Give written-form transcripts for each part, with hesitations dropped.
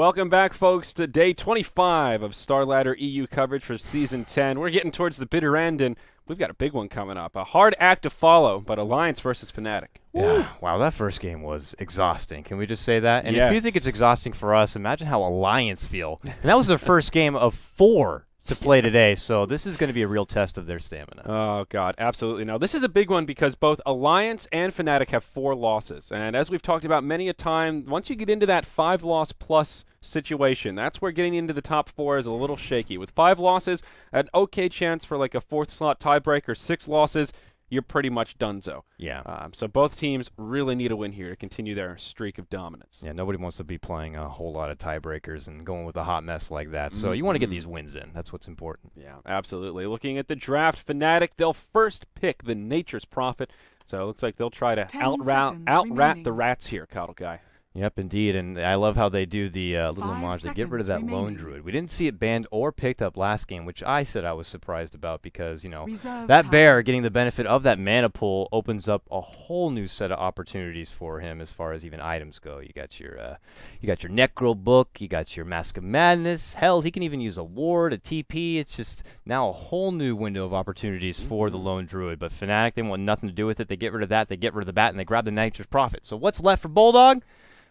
Welcome back, folks, to day 25 of Starladder EU coverage for Season 10. We're getting towards the bitter end, and we've got a big one coming up. A hard act to follow, but Alliance versus Fnatic. Yeah, wow, that first game was exhausting. Can we just say that? And if you think it's exhausting for us, imagine how Alliance feel. And that was their first game of 4 to play today, so this is going to be a real test of their stamina. Oh, God, absolutely. No, this is a big one because both Alliance and Fnatic have 4 losses. And as we've talked about many a time, once you get into that 5-loss-plus situation, that's where getting into the top 4 is a little shaky. With 5 losses, an okay chance for like a 4th-slot tiebreaker. 6 losses, you're pretty much donezo. Yeah. So both teams really need a win here to continue their streak of dominance. Yeah, nobody wants to be playing a whole lot of tiebreakers and going with a hot mess like that. So you want to get these wins in. That's what's important. Yeah, absolutely. Looking at the draft, Fnatic, they'll first pick the Nature's Prophet. So it looks like they'll try to out-rat the rats here, Cuddle Guy. Yep, indeed, and I love how they do the little homage. They get rid of that lone druid. We didn't see it banned or picked up last game, which I said I was surprised about because, you know, that bear getting the benefit of that mana pool opens up a whole new set of opportunities for him as far as even items go. You got your Necro book, you got your Mask of Madness. Hell, he can even use a ward, a TP. It's just now a whole new window of opportunities for the lone druid. But Fnatic, they want nothing to do with it. They get rid of that, they get rid of the bat, and they grab the Nature's Prophet. So what's left for Bulldog?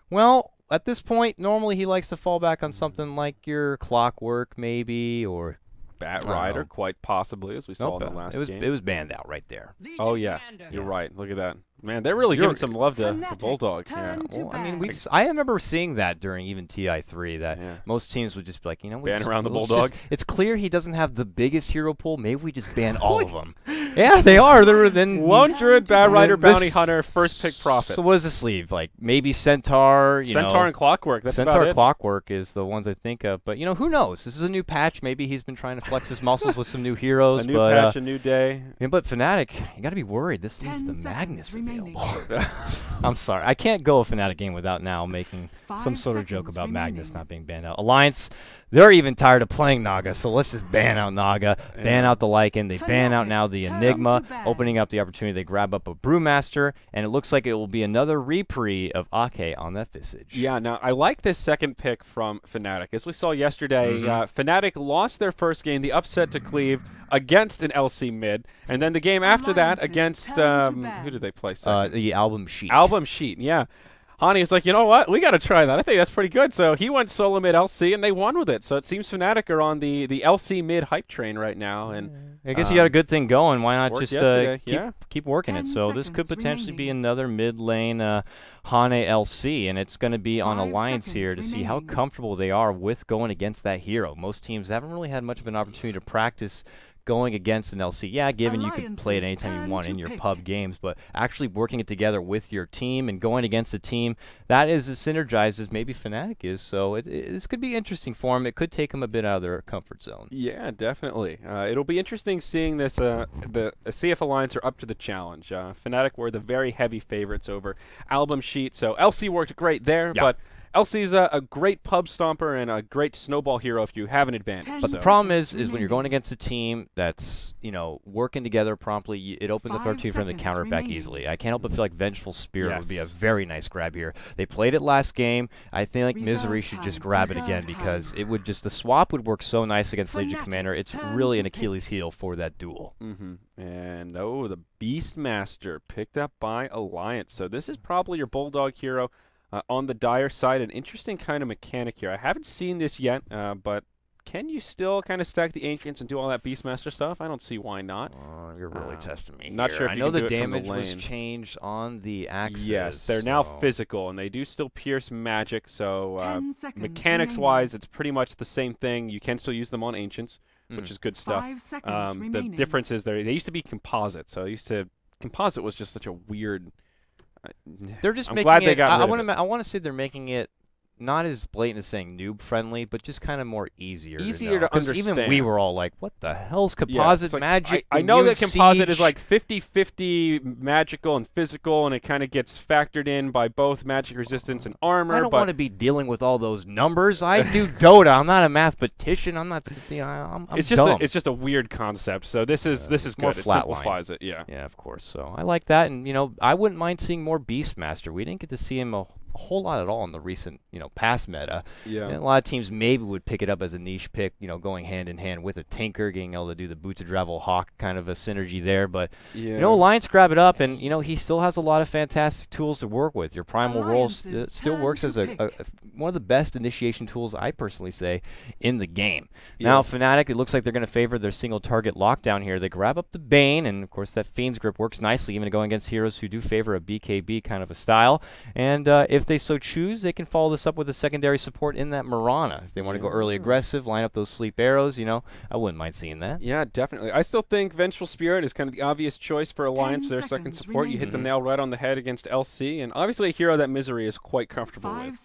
Well, at this point, normally he likes to fall back on something like your Clockwork, maybe, or Bat Rider, quite possibly, as we saw in the last game. It was banned out right there. Oh yeah, you're right. Look at that. Man, they're really giving some love to Bulldog. Yeah. Well, I mean, I remember seeing that during even TI3 that most teams would just be like, you know, ban around the Bulldog. It's clear he doesn't have the biggest hero pool. Maybe we just ban all of them. Yeah, they are. Then Lone Druid, Bat Rider, Bounty Hunter, first pick Prophet. So what does this leave? Like maybe Centaur. Centaur and Clockwork. That's Centaur about it. Clockwork is the ones I think of. But you know, who knows? This is a new patch. Maybe he's been trying to flex his muscles with some new heroes. A new patch, a new day. Yeah, but Fnatic, you got to be worried. This leaves the Magnus available. I'm sorry. I can't go a Fnatic game without now making some sort of joke about Magnus not being banned out. Alliance, they're even tired of playing Naga, so let's just ban out Naga, ban out the Lycan. They ban out now the Enigma, opening up the opportunity. They grab up a Brewmaster, and it looks like it will be another reprieve of Ake on that Visage. Yeah, now I like this second pick from Fnatic. As we saw yesterday, Fnatic lost their first game, the upset to Cleave, against an LC mid, and then the game after that against, who did they play second? The Album Sheet. Album Sheet, yeah. Hani was like, you know what? We got to try that. I think that's pretty good. So he went solo mid LC, and they won with it. So it seems Fnatic are on the LC mid hype train right now. And I guess you got a good thing going. Why not just keep working it? So this could potentially be another mid lane Hane LC, and it's going to be on Alliance here to see how comfortable they are with going against that hero. Most teams haven't really had much of an opportunity to practice going against an LC. Yeah, given you can play it anytime you want in your pub games, but actually working it together with your team and going against a team that is as synergized as maybe Fnatic is. So this could be interesting for them. It could take them a bit out of their comfort zone. Yeah, definitely. It'll be interesting seeing this. The CF Alliance are up to the challenge. Fnatic were the very heavy favorites over Album Sheet, so LC worked great there, but LC's a great pub stomper and a great snowball hero if you have an advantage. But the problem is when you're going against a team that's, you know, working together promptly, it opens up our team for them to counter back easily. I can't help but feel like Vengeful Spirit would be a very nice grab here. They played it last game. I think like Misery should just grab it again because it would just, the swap would work so nice against Legion Commander. It's really an Achilles heel for that duel. And the Beastmaster picked up by Alliance. So this is probably your Bulldog hero. On the Dire side, an interesting kind of mechanic here. I haven't seen this yet, but can you still kind of stack the Ancients and do all that Beastmaster stuff? I don't see why not. You're really testing me Not here. sure if I you know can the do it from damage the lane. was changed on the axes. Yes, they're now physical, and they do still pierce magic, so mechanics-wise, it's pretty much the same thing. You can still use them on Ancients, which is good stuff. The difference is they used to be composite, so composite was just such a weird... They're just making glad it. they got rid of it. I want to say they're making it not as blatant as saying noob friendly, but just kind of more easier. Easier to understand. Even we were all like, "What the hell's composite magic?" I know that composite is like 50-50 magical and physical, and it kind of gets factored in by both magic resistance and armor. I don't want to be dealing with all those numbers. I do Dota. I'm not a mathematician. I'm not. I'm it's just a weird concept. So this is good. It simplifies it. Yeah. Yeah, of course. So I like that, and you know, I wouldn't mind seeing more Beastmaster. We didn't get to see him a a whole lot at all in the recent, past meta. Yeah. And a lot of teams maybe would pick it up as a niche pick, going hand in hand with a Tinker, getting able to do the Boot to Travel Hawk kind of a synergy there. But, Alliance grab it up, and, he still has a lot of fantastic tools to work with. Your Primal Roll still works as one of the best initiation tools, I personally say, in the game. Now, Fnatic, it looks like they're going to favor their single target lockdown here. They grab up the Bane, and, of course, that Fiend's Grip works nicely, even going against heroes who do favor a BKB kind of a style. And if they so choose, they can follow this up with a secondary support in that Mirana. If they want to go early aggressive, line up those sleep arrows, I wouldn't mind seeing that. Yeah, definitely. I still think Vengeful Spirit is kind of the obvious choice for Alliance for their second support. You hit the nail right on the head against LC, and obviously a hero that Misery is quite comfortable with.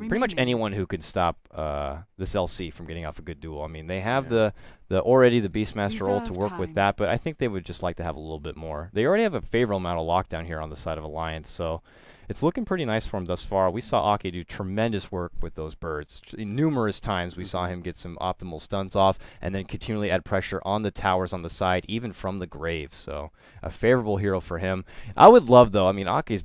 Pretty much anyone who could stop this LC from getting off a good duel. I mean, they have already the Beastmaster ult to work with that, but I think they would just like to have a little bit more. They already have a favorable amount of lockdown here on the side of Alliance, so it's looking pretty nice for him thus far. We saw Ake do tremendous work with those birds. Numerous times we saw him get some optimal stunts off and then continually add pressure on the towers on the side, even from the grave. So a favorable hero for him. I would love, though, I mean, Ake's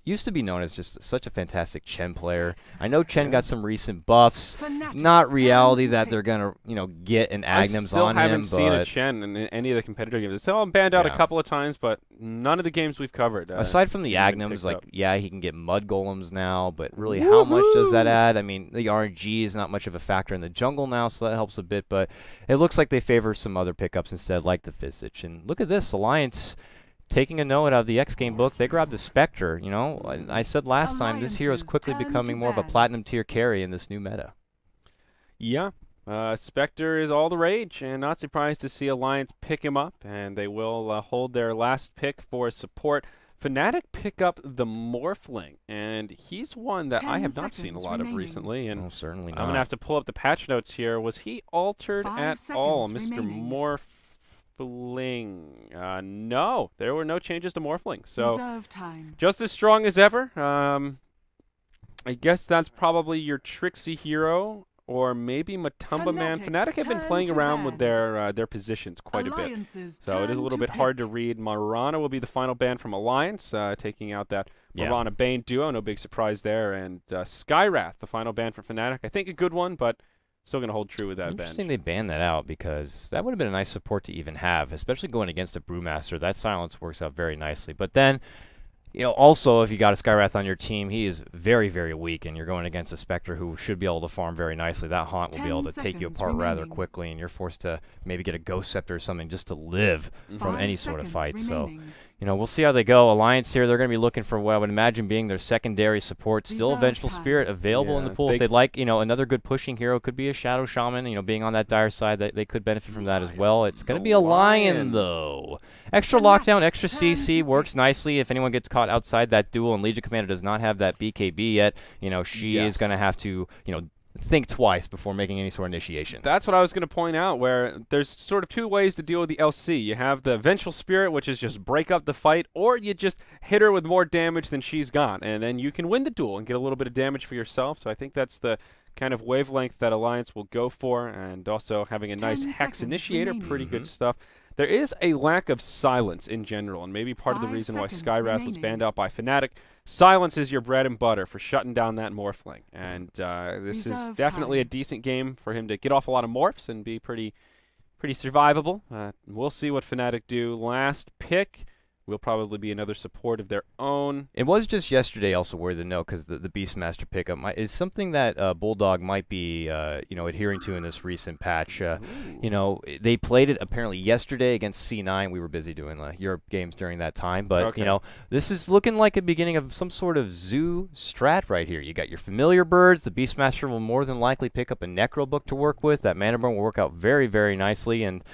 used to be known as just such a fantastic Chen player. I know Chen got some recent buffs. Not reality that they're going to, get an Agnums on him. I still haven't seen a Chen in any of the competitive games. It's still banned out a couple of times, but none of the games we've covered. Aside from the Agnums, he can get Mud Golems now, but really how much does that add? I mean, the RNG is not much of a factor in the jungle now, so that helps a bit, but it looks like they favor some other pickups instead, like the Visage. And look at this, Alliance taking a note out of the X game book. They grabbed the Spectre. I said last time this hero is quickly becoming more of a platinum tier carry in this new meta. Yeah, Spectre is all the rage, and not surprised to see Alliance pick him up, and they will hold their last pick for support. Fnatic pick up the Morphling, and he's one that I have not seen a lot of recently. And certainly not. I'm going to have to pull up the patch notes here. Was he altered at all, Mr. Morphling? No, there were no changes to Morphling. So just as strong as ever. I guess that's probably your Trixie hero, or maybe Matumba Man. Fnatic have been playing around with their positions quite a bit, so it is a little bit hard to read. Mirana will be the final ban from Alliance, taking out that Mirana Bane duo. No big surprise there. And Skywrath, the final ban for Fnatic. I think a good one, but still going to hold true with that bench. Interesting they banned that out, because that would have been a nice support to even have, especially going against a Brewmaster. That silence works out very nicely. But then, also if you got a Skywrath on your team, he is very, very weak, and you're going against a Spectre who should be able to farm very nicely. That Haunt will be able to take you apart rather quickly, and you're forced to maybe get a Ghost Scepter or something just to live from any sort of fight. So, we'll see how they go. Alliance here, they're going to be looking for what I would imagine being their secondary support. Still a Vengeful Spirit available in the pool. If they'd like, another good pushing hero, could be a Shadow Shaman, being on that dire side, they could benefit from that as well. It's going to be a Lion, though. Extra lockdown, extra CC works nicely. If anyone gets caught outside that duel, and Legion Commander does not have that BKB yet, she is going to have to, think twice before making any sort of initiation. That's what I was going to point out, where there's sort of two ways to deal with the LC. You have the Vengeful Spirit, which is just break up the fight, or you just hit her with more damage than she's got, and then you can win the duel and get a little bit of damage for yourself. So I think that's the kind of wavelength that Alliance will go for, and also having a nice Hex Initiator, pretty good stuff. There is a lack of silence in general, and maybe part of the reason why Skywrath was banned out by Fnatic. Silence is your bread and butter for shutting down that Morphling, and this is definitely a decent game for him to get off a lot of morphs and be pretty survivable. We'll see what Fnatic do. Last pick will probably be another support of their own. It was just yesterday also worth to note, because the Beastmaster pickup is something that Bulldog might be adhering to in this recent patch. They played it apparently yesterday against C9. We were busy doing Europe games during that time, but this is looking like a beginning of some sort of zoo strat right here. You got your familiar birds. The Beastmaster will more than likely pick up a Necro book to work with. That Mana Burn will work out very, very nicely, and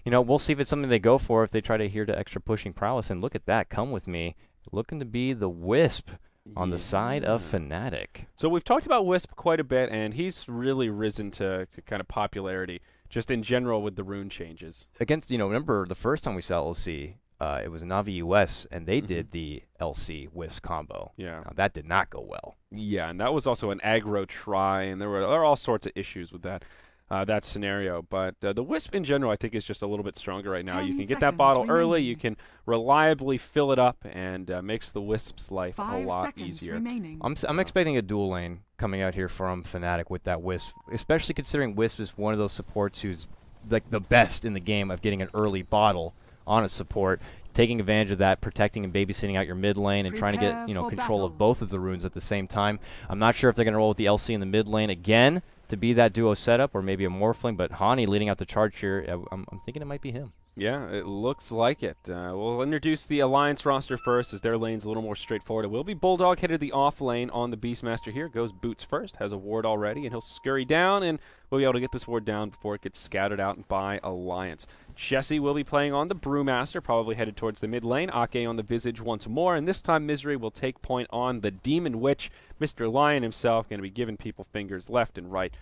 we'll see if it's something they go for, if they try to adhere to extra pushing prowess. And look at that, come with me, looking to be the Wisp on the side of Fnatic. So we've talked about Wisp quite a bit, and he's really risen to kind of popularity, just in general with the rune changes. Against, remember the first time we saw LC, it was Navi US, and they did the LC Wisp combo. Yeah. Now, that did not go well. Yeah, and that was also an aggro try, and there were all sorts of issues with that. that scenario. But the Wisp in general, I think, is just a little bit stronger right now. You can get that bottle early, you can reliably fill it up, and makes the Wisp's life a lot easier. I'm expecting a dual lane coming out here from Fnatic with that Wisp, especially considering Wisp is one of those supports who's like the best in the game of getting an early bottle on a support, taking advantage of that, protecting and babysitting out your mid lane, and trying to get control of both of the runes at the same time. I'm not sure if they're going to roll with the LC in the mid lane again to be that duo setup, or maybe a Morphling, but Hani leading out the charge here, I'm thinking it might be him. Yeah, it looks like it. We'll introduce the Alliance roster first, as their lane's a little more straightforward. It will be Bulldog headed the off lane on the Beastmaster here. Goes Boots first, has a ward already, and he'll scurry down, and we'll be able to get this ward down before it gets scattered out by Alliance. Jesse will be playing on the Brewmaster, probably headed towards the mid lane. Ake on the Visage once more, and this time Misery will take point on the Demon Witch. Mr. Lion himself going to be giving people fingers left and right.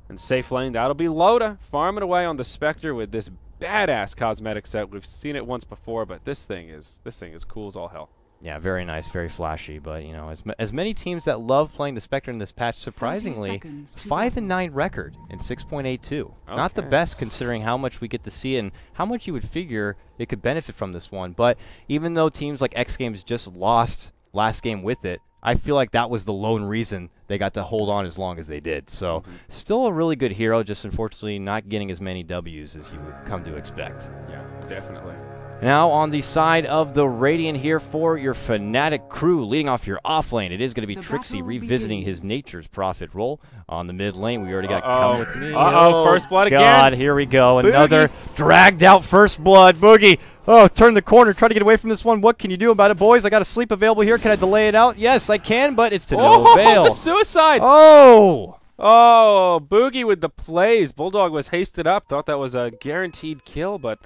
And safe lane, that'll be Loda, farming away on the Spectre with this badass cosmetic set. We've seen it once before, but this thing is cool as all hell. Yeah, very nice, very flashy. But you know, as many teams that love playing the Spectre in this patch, surprisingly, 5-9 record in 6.82. Okay. Not the best considering how much we get to see and how much you would figure it could benefit from this one. But even though teams like xgames just lost last game with it, I feel like that was the lone reason they got to hold on as long as they did. So still a really good hero, just unfortunately not getting as many W's as you would come to expect. Yeah, definitely. Now on the side of the Radiant here for your Fnatic crew, leading off your off lane, it is going to be Trixie revisiting his Nature's Prophet role. On the mid lane, we already got Come With Me. First blood again. God, here we go. Boogie. Another dragged out first blood. Boogie. Oh, turn the corner, try to get away from this one. What can you do about it, boys? I got a sleep available here. Can I delay it out? Yes, I can, but it's to no avail. The suicide. Oh, Boogie with the plays. Bulldog was hasted up, thought that was a guaranteed kill, but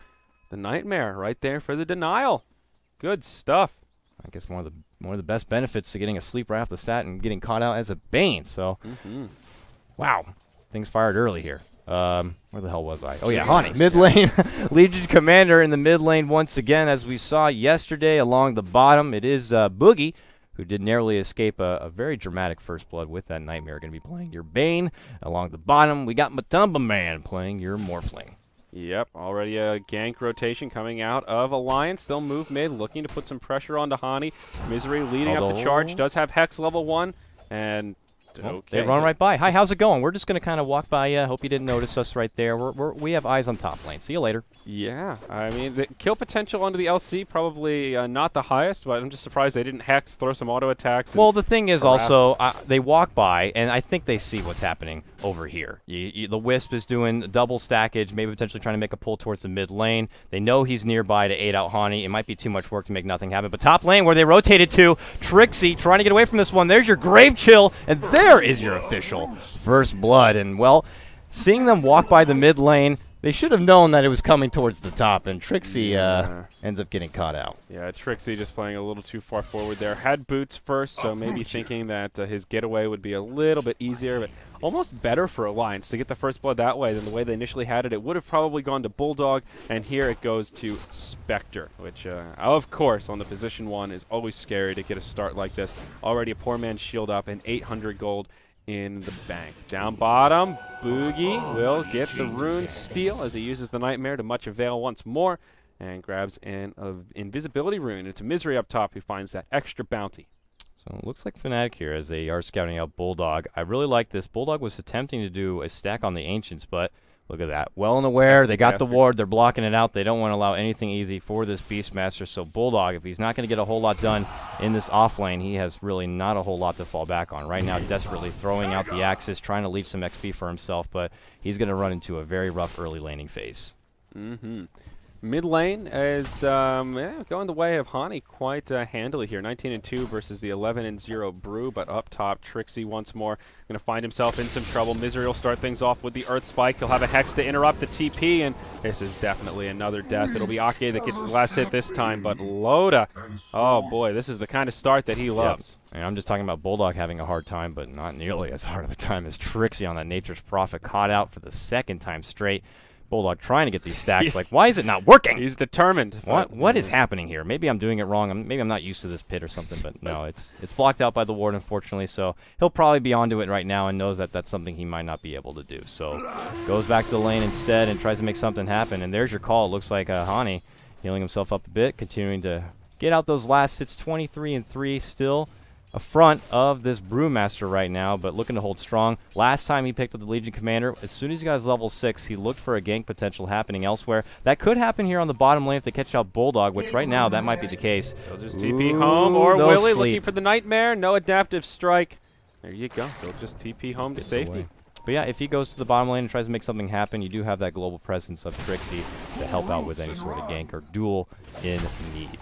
the Nightmare right there for the denial. Good stuff. I guess one of the best benefits to getting a sleep right off the stat and getting caught out as a Bane. So, wow, things fired early here. Where the hell was I? Oh yeah, Hani, mid lane, Legion Commander in the mid lane once again, as we saw yesterday along the bottom. It is Boogie, who did narrowly escape a very dramatic first blood with that Nightmare. Going to be playing your Bane. Along the bottom, we got Matumba Man playing your Morphling. Yep, already a gank rotation coming out of Alliance. They'll move mid, looking to put some pressure onto Hani. Misery leading up the charge, does have Hex level 1, and they run right by. Hi, how's it going? We're just going to kind of walk by you. Hope you didn't notice us right there. We have eyes on top lane. See you later. Yeah, I mean, the kill potential onto the LC probably not the highest, but I'm just surprised they didn't Hex, throw some auto attacks. Well, the thing is also, they walk by, and I think they see what's happening over here. The Wisp is doing double stackage, maybe potentially trying to make a pull towards the mid lane. They know he's nearby to aid out Hani. It might be too much work to make nothing happen. But top lane, where they rotated to, Trixie trying to get away from this one. There's your Grave Chill, and there is your official first blood. And, well, seeing them walk by the mid lane, they should have known that it was coming towards the top, and Trixie ends up getting caught out. Yeah, Trixie just playing a little too far forward there. Had Boots first, so maybe thinking that his getaway would be a little bit easier, but almost better for Alliance to get the first blood that way than the way they initially had it. It would have probably gone to Bulldog, and here it goes to Spectre, which, of course, on the position 1 is always scary to get a start like this. Already a poor man's shield up and 800 gold in the bank. Down bottom, Boogie will get the rune steal as he uses the Nightmare to much avail once more and grabs an invisibility rune. It's a Misery up top who finds that extra bounty. So it looks like Fnatic here as they are scouting out Bulldog. I really like this. Bulldog was attempting to do a stack on the Ancients, but look at that. Well aware. They got the ward. They're blocking it out. They don't want to allow anything easy for this Beastmaster. So Bulldog, if he's not going to get a whole lot done in this off lane, he has really not a whole lot to fall back on. Right now, desperately throwing out the Axis, trying to leave some XP for himself, but he's going to run into a very rough early laning phase. Mid lane is going the way of Hani quite handily here. 19-2 versus the 11-0 Brew, but up top, Trixie once more going to find himself in some trouble. Misery will start things off with the Earth Spike. He'll have a Hex to interrupt the TP, and this is definitely another death. It'll be Ake that gets the last hit this time, but Loda, oh boy, this is the kind of start that he loves. And I'm just talking about Bulldog having a hard time, but not nearly as hard of a time as Trixie on that Nature's Prophet, caught out for the second time straight. Bulldog trying to get these stacks. Like, why is it not working? He's determined. What is happening here? Maybe I'm doing it wrong. Maybe I'm not used to this pit or something, but no, it's blocked out by the ward, unfortunately, so he'll probably be onto it right now and knows that that's something he might not be able to do. So goes back to the lane instead and tries to make something happen, and there's your call. It looks like Hani healing himself up a bit, continuing to get out those last hits. 23-3 still a front of this Brewmaster right now, but looking to hold strong. Last time he picked up the Legion Commander, as soon as he got his level 6, he looked for a gank potential happening elsewhere. That could happen here on the bottom lane if they catch out Bulldog, which right now that might be the case. They'll just TP home, or Willie looking for the Nightmare. No adaptive strike. There you go. They'll just TP home to safety. Away. But yeah, if he goes to the bottom lane and tries to make something happen, you do have that global presence of Trixie to help out with any sort of gank or duel in need.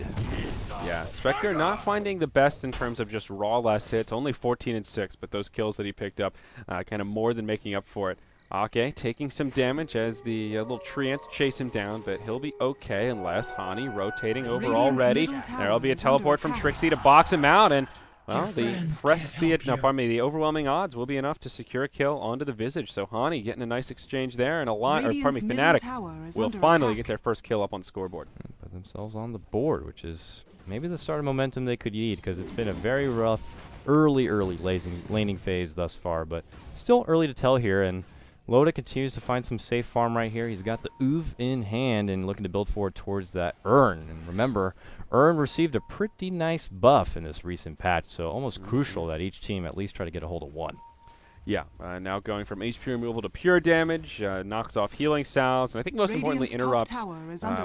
Yeah, Spectre not finding the best in terms of just raw last hits, only 14-6, but those kills that he picked up kind of more than making up for it. Ake taking some damage as the little treants chase him down, but he'll be okay unless Hani rotating over already. There'll be a teleport from Trixie to box him out, and well, the overwhelming odds will be enough to secure a kill onto the Visage. So Hani getting a nice exchange there, and Fnatic will finally get their first kill up on the scoreboard. Put themselves on the board, which is maybe the start of momentum they could need, because it's been a very rough early laning phase thus far, but still early to tell here. And Loda continues to find some safe farm right here. He's got the Oov in hand and looking to build forward towards that Urn. And remember, Urn received a pretty nice buff in this recent patch, so almost crucial that each team at least try to get a hold of one. Yeah, now going from HP removal to pure damage, knocks off healing salves, and I think most importantly interrupts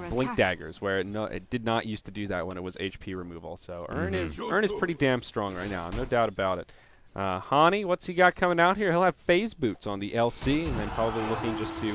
blink daggers, where it did not used to do that when it was HP removal. So Urn is pretty damn strong right now, no doubt about it. Hani, what's he got coming out here? He'll have phase boots on the LC, and then probably looking just to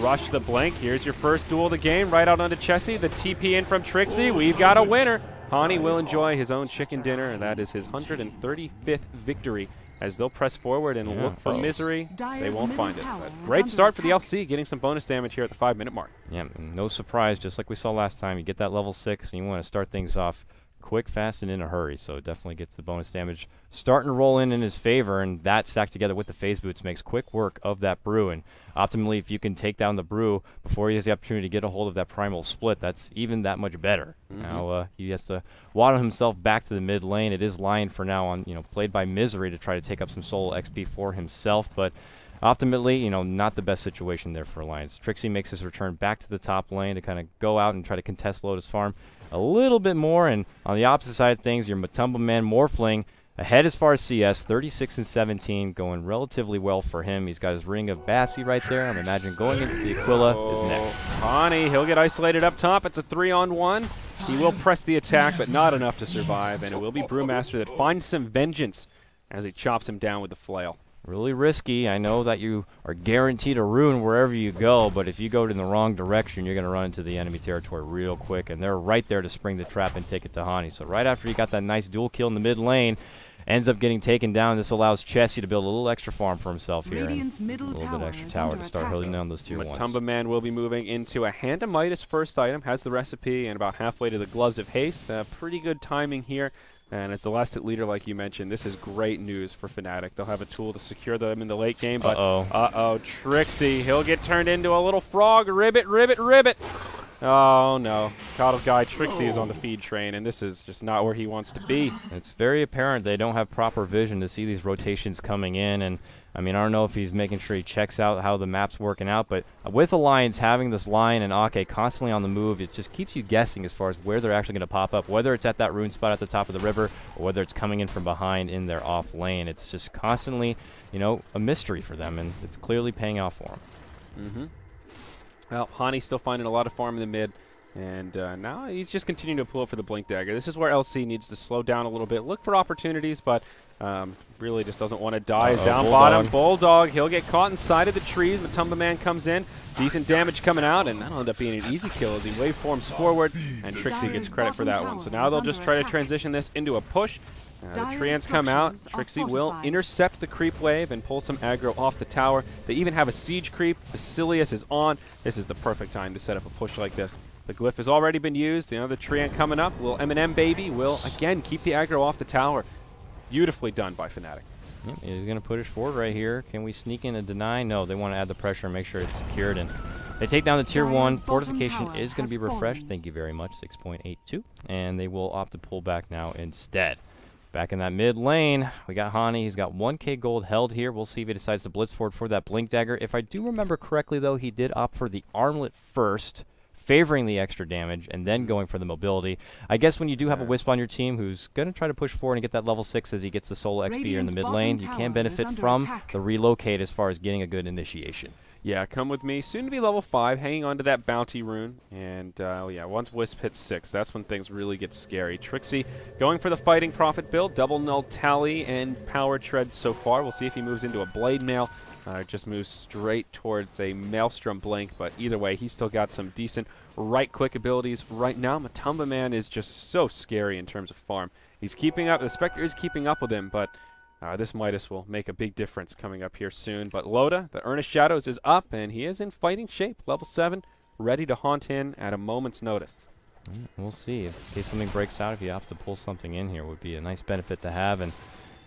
rush the blink. Here's your first duel of the game, right out onto Chessie. The TP in from Trixie. We've got a winner. Hani will enjoy his own chicken dinner, and that is his 135th victory as they'll press forward and look for Misery. They won't find it. But great start for the LC, getting some bonus damage here at the 5-minute mark. Yeah, no surprise, just like we saw last time. You get that level 6, and you want to start things off quick, fast, and in a hurry, so it definitely gets the bonus damage starting to roll in his favor, and that stacked together with the phase boots makes quick work of that Brew. And optimally, if you can take down the Brew before he has the opportunity to get a hold of that primal split, that's even that much better. Now he has to waddle himself back to the mid lane. It is Lion for now on, played by Misery to try to take up some solo XP for himself, but ultimately, not the best situation there for Alliance. Trixie makes his return back to the top lane to kind of go out and try to contest Lotus farm a little bit more. And on the opposite side of things, your Matumba man Morphling ahead as far as CS, 36-17, going relatively well for him. He's got his Ring of Bassi right there. I'm imagining going into the Aquila is next. Hani, he'll get isolated up top. It's a 3-on-1. He will press the attack, but not enough to survive, and it will be Brewmaster that finds some vengeance as he chops him down with the flail. Really risky. I know that you are guaranteed a ruin wherever you go, but if you go in the wrong direction, you're going to run into the enemy territory real quick, and they're right there to spring the trap and take it to Hani. So right after he got that nice dual kill in the mid lane, ends up getting taken down. This allows Chessie to build a little extra farm for himself here, and a little bit extra tower to start holding down those tier 1s. Matumba man will be moving into a Hand of Midas first item, has the recipe, and about halfway to the Gloves of Haste. Pretty good timing here. And as the last hit leader, like you mentioned, this is great news for Fnatic. They'll have a tool to secure them in the late game. But Trixie, he'll get turned into a little frog. Ribbit. Oh, no. God of Guy, Trixie is on the feed train, and this is just not where he wants to be. It's very apparent they don't have proper vision to see these rotations coming in. And, I mean, I don't know if he's making sure he checks out how the map's working out, but with Alliance having this Lion and Ake constantly on the move, it just keeps you guessing as far as where they're actually going to pop up, whether it's at that rune spot at the top of the river or whether it's coming in from behind in their off lane. It's just constantly, a mystery for them, and it's clearly paying off for them. Well, Hani still finding a lot of farm in the mid, and now he's just continuing to pull up for the Blink Dagger. This is where LC needs to slow down a little bit, look for opportunities, but really just doesn't want to die. He's down bottom. Bulldog, he'll get caught inside of the trees. Matumba man comes in, decent damage coming out, and that'll end up being an easy kill as he waveforms forward, and Trixie gets credit for that one. So now they'll just try to transition this into a push. The Treants come out. Trixie will intercept the creep wave and pull some aggro off the tower. They even have a siege creep. Basilius is on. This is the perfect time to set up a push like this. The glyph has already been used. The Treant coming up. Little M&M baby will, again, keep the aggro off the tower. Beautifully done by Fnatic. Yep, he's going to push forward right here. Can we sneak in and deny? No, they want to add the pressure and make sure it's secured. And They take down the tier 1. Fortification is going to be refreshed. Thank you very much, 6.82. And they will opt to pull back now instead. Back in that mid lane, we got Hani. He's got 1k gold held here. We'll see if he decides to blitz forward for that Blink Dagger. If I do remember correctly, though, he did opt for the Armlet first, favoring the extra damage, and then going for the mobility. I guess when you do have a Wisp on your team who's going to try to push forward and get that level 6 as he gets the solo XP here in the mid lane, you can benefit from the relocate as far as getting a good initiation. Yeah, come with me. Soon to be level 5, hanging on to that bounty rune. And, yeah, once Wisp hits 6, that's when things really get scary. Trixie going for the Fighting Prophet build, double null tally and power tread so far. We'll see if he moves into a Blade Mail. Just moves straight towards a Maelstrom Blink, but either way, he's still got some decent right-click abilities right now. Matumba Man is just so scary in terms of farm. He's keeping up. The Spectre is keeping up with him, but this Midas will make a big difference coming up here soon. But Loda, the Earnest Shadows, is up, and he is in fighting shape. Level 7, ready to haunt in at a moment's notice. We'll see. In case something breaks out, if you have to pull something in here, would be a nice benefit to have. And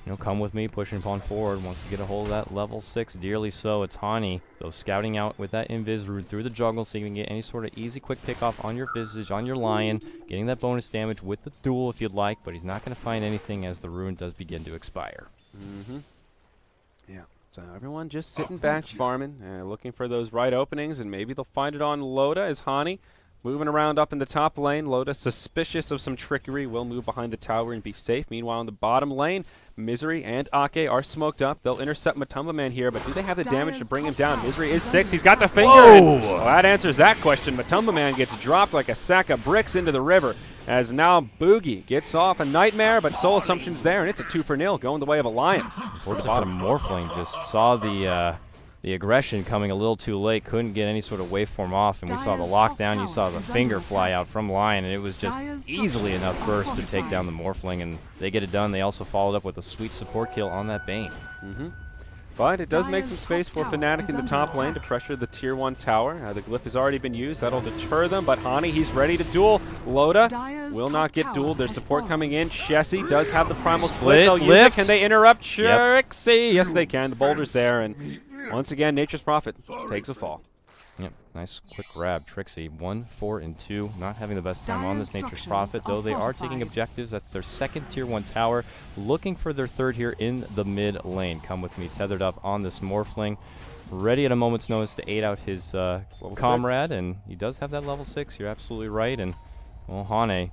you know, come with me, pushing upon forward. Wants to get a hold of that level 6, dearly so. It's Hani, though, scouting out with that Invis Rune through the jungle so you can get any sort of easy, quick pick-off on your Visage, on your Lion, getting that bonus damage with the duel if you'd like, but he's not going to find anything as the Rune does begin to expire. Yeah, so everyone just sitting back, farming, looking for those right openings, and maybe they'll find it on Loda as Hani moving around up in the top lane. Loda, suspicious of some trickery, will move behind the tower and be safe. Meanwhile, in the bottom lane, Misery and Ake are smoked up. They'll intercept Matumba Man here, but do they have the damage to bring him down? Misery is 6. He's got the finger. Well, that answers that question. Matumba Man gets dropped like a sack of bricks into the river, as now Boogie gets off a Nightmare, but Soul Assumption's there, and it's a 2-for-0 going the way of Alliance. Unfortunately, Morphling just saw the aggression coming a little too late, couldn't get any sort of waveform off, and we saw the lockdown, you saw the finger fly out from Lion, and it was just easily enough burst to take down the Morphling, and they get it done. They also followed up with a sweet support kill on that Bane. But it does make some space for Fnatic in the top lane to pressure the tier 1 tower. The glyph has already been used. That'll deter them, but Hani, he's ready to duel. Loda will not get dueled. There's support coming in. Chessie does have the primal split. They'll use it. Can they interrupt Trixie? Yes, they can. The boulder's there, and once again, Nature's Prophet takes a fall. Yep, nice quick grab. Trixie, 1, 4, and 2. Not having the best time on this Nature's Prophet, though they are taking objectives. That's their second tier 1 tower. Looking for their third here in the mid lane. Come with me, tethered up on this Morphling. Ready at a moment's notice to aid out his comrade, and he does have that level 6. You're absolutely right. And, well, Hane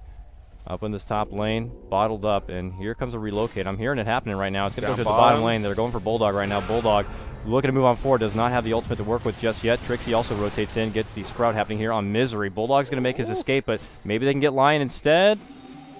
up in this top lane, bottled up, and here comes a relocate. I'm hearing it happening right now. It's going to go to the bottom lane. They're going for Bulldog right now. Bulldog looking to move on forward, does not have the ultimate to work with just yet. Trixie also rotates in, gets the Sprout happening here on Misery. Bulldog's going to make his escape, but maybe they can get Lion instead.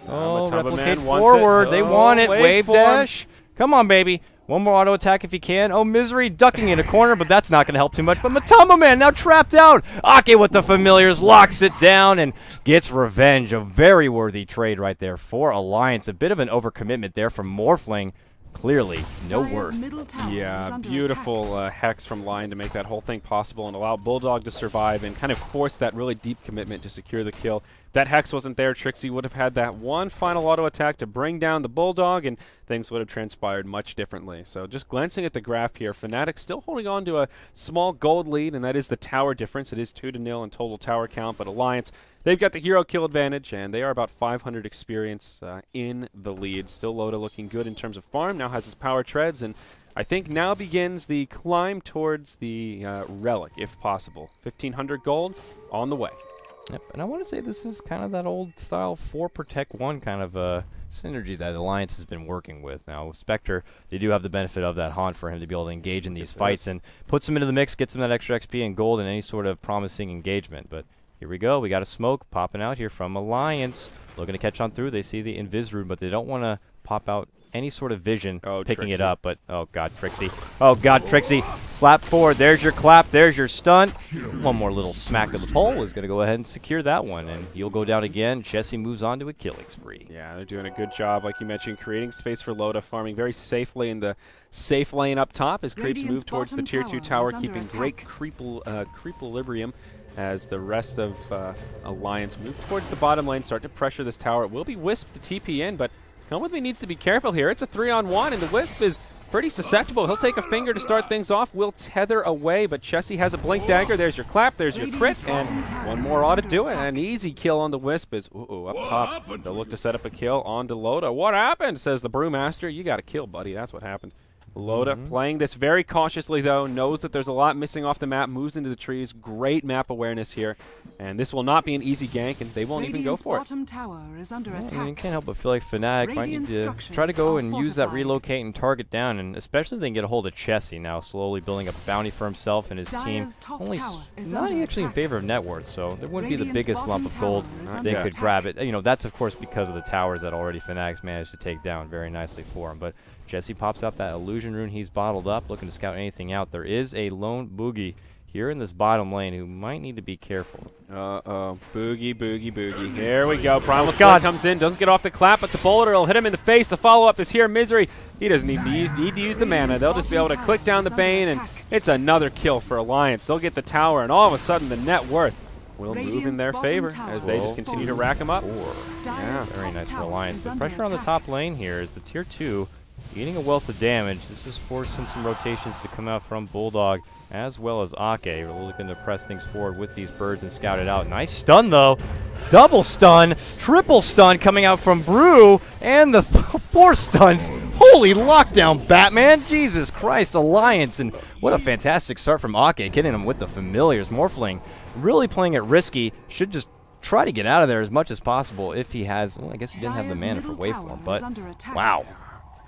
Replicate forward. They want it. Wave dash. Come on, baby. One more auto attack if he can. Oh, Misery ducking in a corner, but that's not going to help too much. But Matumba Man now trapped down. Ake with the familiars, locks it down, and gets revenge. A very worthy trade right there for Alliance. A bit of an overcommitment there from Morphling. Clearly, no worth. Yeah, beautiful Hex from Lion to make that whole thing possible and allow Bulldog to survive and kind of force that really deep commitment to secure the kill. If that Hex wasn't there, Trixie would have had that one final auto attack to bring down the Bulldog, and things would have transpired much differently. So just glancing at the graph here, Fnatic still holding on to a small gold lead, and that is the tower difference. It is 2-0 in total tower count, but Alliance, they've got the hero kill advantage, and they are about 500 experience in the lead. Still Loda looking good in terms of farm, now has his power treads, and I think now begins the climb towards the relic, if possible. 1,500 gold on the way. Yep, and I want to say this is kind of that old style 4 protect 1 kind of synergy that Alliance has been working with. Now, with Spectre, they do have the benefit of that haunt for him to be able to engage in these fights and puts him into the mix, gets him that extra XP and gold and any sort of promising engagement. But here we go. We got a smoke popping out here from Alliance. Looking to catch on through. They see the Invis Rune, but they don't want to pop out any sort of vision picking it up. But, oh, God, Trixie. Oh, God, Trixie. Slap forward. There's your clap. There's your stun. One more little smack of the pole is going to go ahead and secure that one. And you'll go down again. Chessie moves on to a killing spree. Yeah, they're doing a good job, like you mentioned, creating space for Loda, farming very safely in the safe lane up top as creeps move towards the tier 2 tower, keeping great creep-equilibrium as the rest of Alliance move towards the bottom lane, start to pressure this tower. It will be Wisp to TP in, but Come With Me needs to be careful here. It's a 3-on-1, and the Wisp is pretty susceptible. He'll take a finger to start things off. Will tether away, but Chessie has a blink dagger. There's your clap, there's your crit, and one more ought to do it. An easy kill on the Wisp is up top. They'll look to set up a kill onto Loda. What happened, says the Brewmaster. You got a kill, buddy. That's what happened. Loda playing this very cautiously, though, knows that there's a lot missing off the map, moves into the trees. Great map awareness here. And this will not be an easy gank, and they won't even go for it. Tower is under attack. I mean, can't help but feel like Fnatic might need to try to go and use that relocate and target down, and especially if they can get a hold of Chessie now, slowly building up a bounty for himself and his team. Only not actually in favor of net worth, so there wouldn't be the biggest lump of gold they could grab it. You know, that's of course because of the towers that already Fnatic's managed to take down very nicely for him. But Chessie pops out that illusion rune he's bottled up, looking to scout anything out. There is a lone Boogie here in this bottom lane who might need to be careful. Uh-oh. Boogie, boogie, boogie. Here we go. Primal Split comes in, doesn't get off the clap, but the boulder will hit him in the face. The follow-up is here. Misery. He doesn't need to use the mana. They'll just be able to click down the Bane, and it's another kill for Alliance. They'll get the tower, and all of a sudden the net worth will move in their favor as they just continue to rack them up. Yeah, very nice for Alliance. The pressure on the top lane here is the tier 2 eating a wealth of damage. This is forcing some rotations to come out from Bulldog as well as Ake. We're looking to press things forward with these birds and scout it out. Nice stun, though. Double stun, triple stun coming out from Brew, and the 4 stuns. Holy lockdown, Batman. Jesus Christ, Alliance. And what a fantastic start from Ake, getting him with the familiars. Morphling really playing it risky. Should just try to get out of there as much as possible if he has. Well, I guess he didn't have the mana for Waveform, but wow.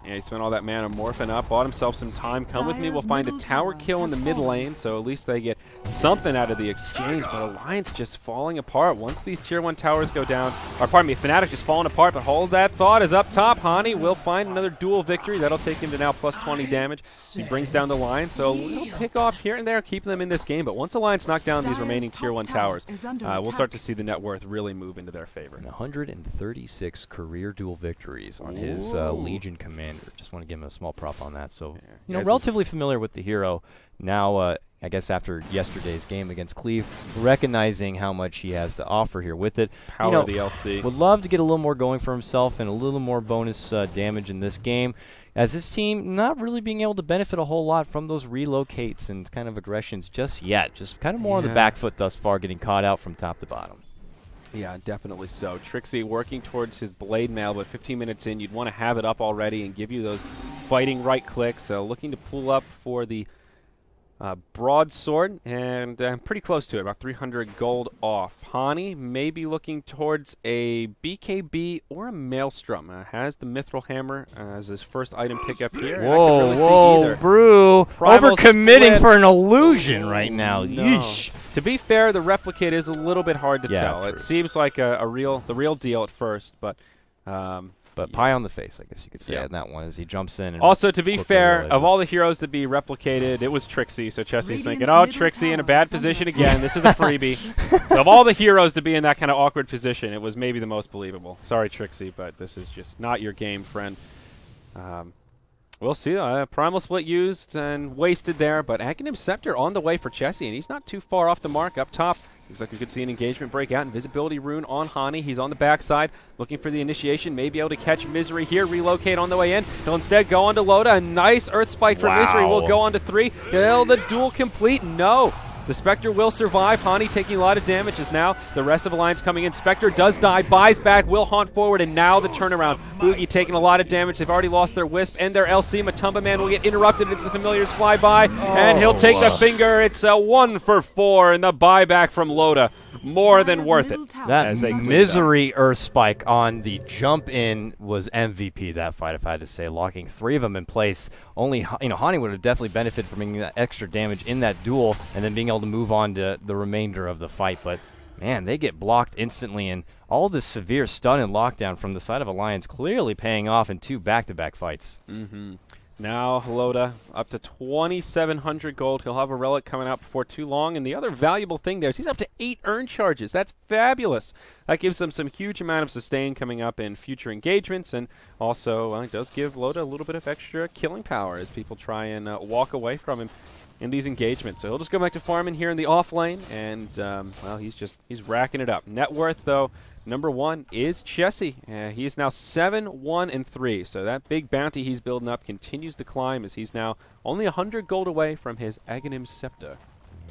Yeah, he spent all that mana morphing up, bought himself some time. Come with me, we'll find a tower kill in the mid lane, so at least they get something out of the exchange. But Alliance just falling apart once these tier 1 towers go down. Or pardon me, Fnatic just falling apart, but hold that thought is up top. Hani will find another dual victory. That'll take him to now plus 20 damage. He brings down the line, so a little pick off here and there, keeping them in this game. But once Alliance knock down these remaining tier 1 towers, we'll start to see the net worth really move into their favor. And 136 career dual victories on his Legion commander. Just want to give him a small prop on that. So, you know, relatively familiar with the hero. Now, I guess after yesterday's game against Cleve, recognizing how much he has to offer here with it. Power of the LC. Would love to get a little more going for himself and a little more bonus damage in this game, as his team not really being able to benefit a whole lot from those relocates and kind of aggressions just yet. Just kind of more on the back foot thus far, getting caught out from top to bottom. Yeah, definitely so. Trixie working towards his blade mail, but 15 minutes in, you'd want to have it up already and give you those fighting right clicks. Looking to pull up for the broadsword, and pretty close to it, about 300 gold off. Hani may be looking towards a BKB or a Maelstrom. Has the Mithril Hammer as his first item pickup here. Whoa, Brew. Overcommitting for an illusion right now. Yeesh. To be fair, the replicate is a little bit hard to tell. True. It seems like the real deal at first, but pie on the face, I guess you could say, on that one as he jumps in. And also, to be fair, of all the heroes to be replicated, it was Trixie. So Chessie's thinking, oh, Trixie in a bad position again. This is a freebie. Of all the heroes to be in that kind of awkward position, it was maybe the most believable. Sorry, Trixie, but this is just not your game, friend. We'll see. Primal Split used and wasted there, but Aghanim Scepter on the way for Chessie, and he's not too far off the mark up top. Looks like we could see an engagement break out. Invisibility rune on Hani. He's on the backside, looking for the initiation. May be able to catch Misery here. Relocate on the way in. He'll instead go on to Loda. A nice Earth Spike for Misery. Will go on to 3. Will the duel complete? No. The Spectre will survive. Hani taking a lot of damage as now the rest of Alliance coming in. Spectre does die, buys back, will haunt forward, and now the turnaround. Boogie taking a lot of damage. They've already lost their Wisp and their LC. Matumba Man will get interrupted as the familiars fly by, and he'll take the finger. It's a 1 for 4, and the buyback from Loda. More than worth it. That Misery Earth Spike on the jump in was MVP that fight, if I had to say, locking 3 of them in place. Only, Hani would have definitely benefited from getting that extra damage in that duel and then being able to move on to the remainder of the fight. But man, they get blocked instantly, and all this severe stun and lockdown from the side of Alliance clearly paying off in 2 back-to-back fights. Now Loda up to 2,700 gold. He'll have a relic coming out before too long. And the other valuable thing there is he's up to 8 earn charges. That's fabulous. That gives them some huge amount of sustain coming up in future engagements. And also it does give Loda a little bit of extra killing power as people try and walk away from him in these engagements. So he'll just go back to farming here in the off lane, and well, he's racking it up. Net worth though, number 1 is Chessie. He's now 7-1-3. So that big bounty he's building up continues to climb as he's now only 100 gold away from his Aghanim Scepter.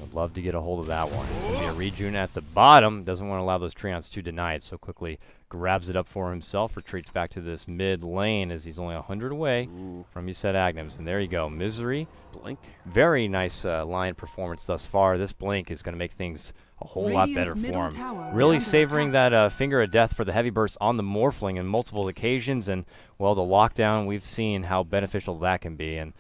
Would love to get a hold of that one. It's going to be a rejune at the bottom. Doesn't want to allow those Treants to deny it, so quickly grabs it up for himself, retreats back to this mid lane as he's only 100 away from you said Aghanims. And there you go, Misery. Blink. Very nice line performance thus far. This blink is going to make things a whole lot better for him. Really savoring that finger of death for the heavy burst on the Morphling in multiple occasions. And, well, the lockdown, we've seen how beneficial that can be. And,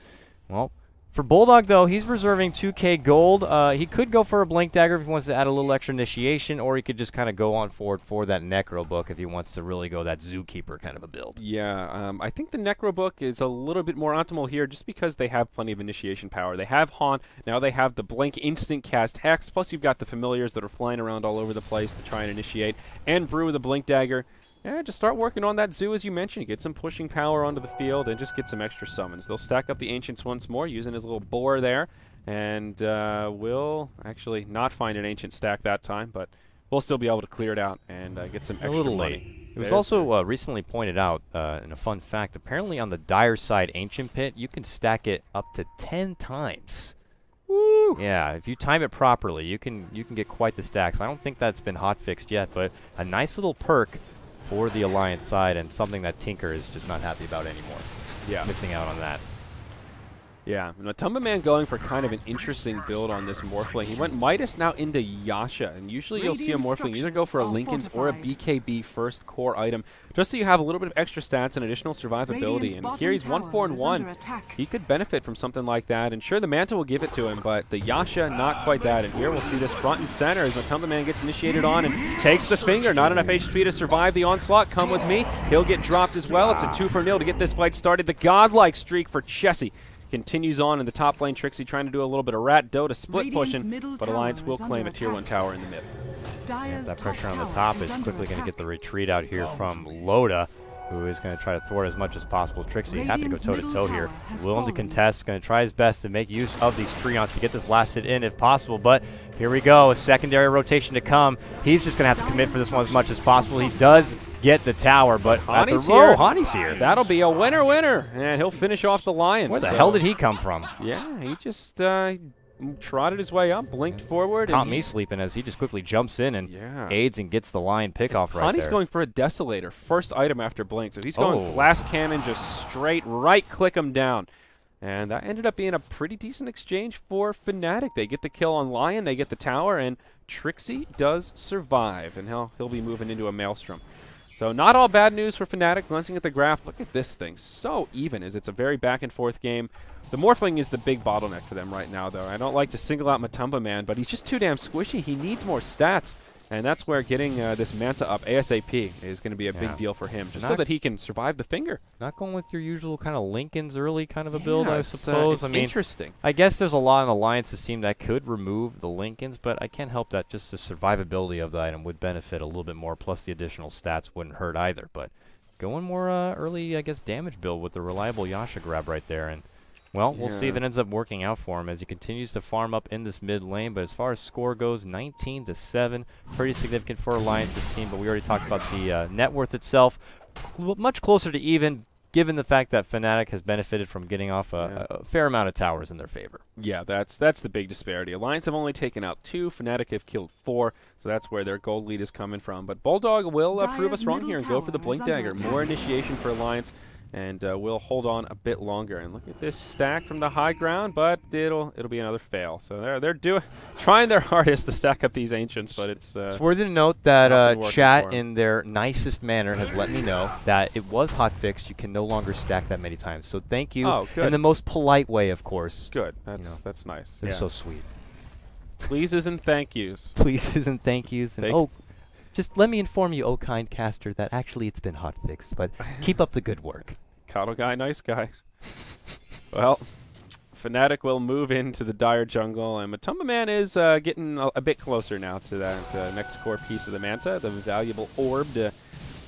well, for Bulldog, though, he's reserving 2k gold. He could go for a Blink Dagger if he wants to add a little extra initiation, or he could just kind of go on forward for that Necro Book if he wants to really go that Zookeeper kind of a build. Yeah, I think the Necro Book is a little bit more optimal here just because they have plenty of initiation power. They have Haunt, now they have the Blink instant cast Hex, plus you've got the Familiars that are flying around all over the place to try and initiate, and Brew with a Blink Dagger. Yeah, just start working on that Zoo as you mentioned. Get some pushing power onto the field and just get some extra summons. They'll stack up the Ancients once more using his little boar there. And we'll actually not find an Ancient stack that time, but we'll still be able to clear it out and get some extra money. A little late. It was also recently pointed out in a fun fact, apparently on the Dire side Ancient Pit, you can stack it up to 10 times. Woo! Yeah, if you time it properly, you can get quite the stacks. I don't think that's been hotfixed yet, but a nice little perk for the Alliance side, and something that Tinker is just not happy about anymore. Yeah. Missing out on that. Yeah, and Matumba Man going for kind of an interesting build on this Morphling. He went Midas now into Yasha, and usually you'll see a Morphling either go for a Linken's or a BKB first core item, just so you have a little bit of extra stats and additional survivability. And here he's 1-4-1. He could benefit from something like that, and sure, the Manta will give it to him, but the Yasha, not quite that. And here we'll see this front and center as Matumba Man gets initiated on and takes the finger. Not enough HP to survive the onslaught. Come with me. He'll get dropped as well. It's a 2-0 to get this fight started. The godlike streak for Chessie continues on in the top lane. Trixie trying to do a little bit of rat Dota split pushing, but Alliance will claim a tier 1 tower in the mid. Yeah, that pressure on the top is quickly going to get the retreat out here from Loda, who is going to try to thwart as much as possible. Trixie happy to go toe-to-toe here. Willing to contest, going to try his best to make use of these Treants to get this last hit in if possible, but here we go, a secondary rotation to come. He's just going to have to commit for this one as much as possible. He does get the tower, but Hani's here. Hani's here. That'll be a winner, and he'll finish off the Lions. Where the hell did he come from? Yeah, he just trotted his way up, blinked forward. Caught me sleeping as he just quickly jumps in and aids and gets the Lion pickoff right Hani's there. going for a Desolator, first item after blink, so he's going Blast Cannon, just straight right-click him down. And that ended up being a pretty decent exchange for Fnatic. They get the kill on Lion, they get the tower, and Trixie does survive, and he'll be moving into a Maelstrom. So not all bad news for Fnatic. Glancing at the graph, look at this thing. So even as it's a very back-and-forth game. The Morphling is the big bottleneck for them right now, though. I don't like to single out Matumba Man, but he's just too damn squishy. He needs more stats. And that's where getting this Manta up ASAP is going to be a big deal for him, just so that he can survive the finger. Not going with your usual kind of Linken's early kind of a build, I suppose. It's interesting. I guess there's a lot on Alliance's team that could remove the Linken's, but I can't help that just the survivability of the item would benefit a little bit more, plus the additional stats wouldn't hurt either. But going more early, I guess, damage build with the reliable Yasha grab right there. And well, we'll see if it ends up working out for him as he continues to farm up in this mid lane. But as far as score goes, 19-7, pretty significant for Alliance's team. But we already talked about the net worth itself, much closer to even, given the fact that Fnatic has benefited from getting off a fair amount of towers in their favor. Yeah, that's the big disparity. Alliance have only taken out 2, Fnatic have killed 4, so that's where their gold lead is coming from. But Bulldog will prove us wrong here and go for the Blink Dagger. More initiation for Alliance. And we'll hold on a bit longer. And look at this stack from the high ground, but it'll be another fail. So they're trying their hardest to stack up these Ancients, but it's worthy to note that chat in their nicest manner has let me know that it was hotfixed. You can no longer stack that many times. So thank you in the most polite way, of course. Good. That's nice. They're so sweet. Pleases and thank yous. Pleases and thank yous. And just let me inform you, oh kind caster, that actually it's been hotfixed, but keep up the good work. Cuddle guy, nice guy. Well, Fnatic will move into the Dire jungle, and Matumba Man is getting a bit closer now to that next core piece of the Manta, the valuable orb to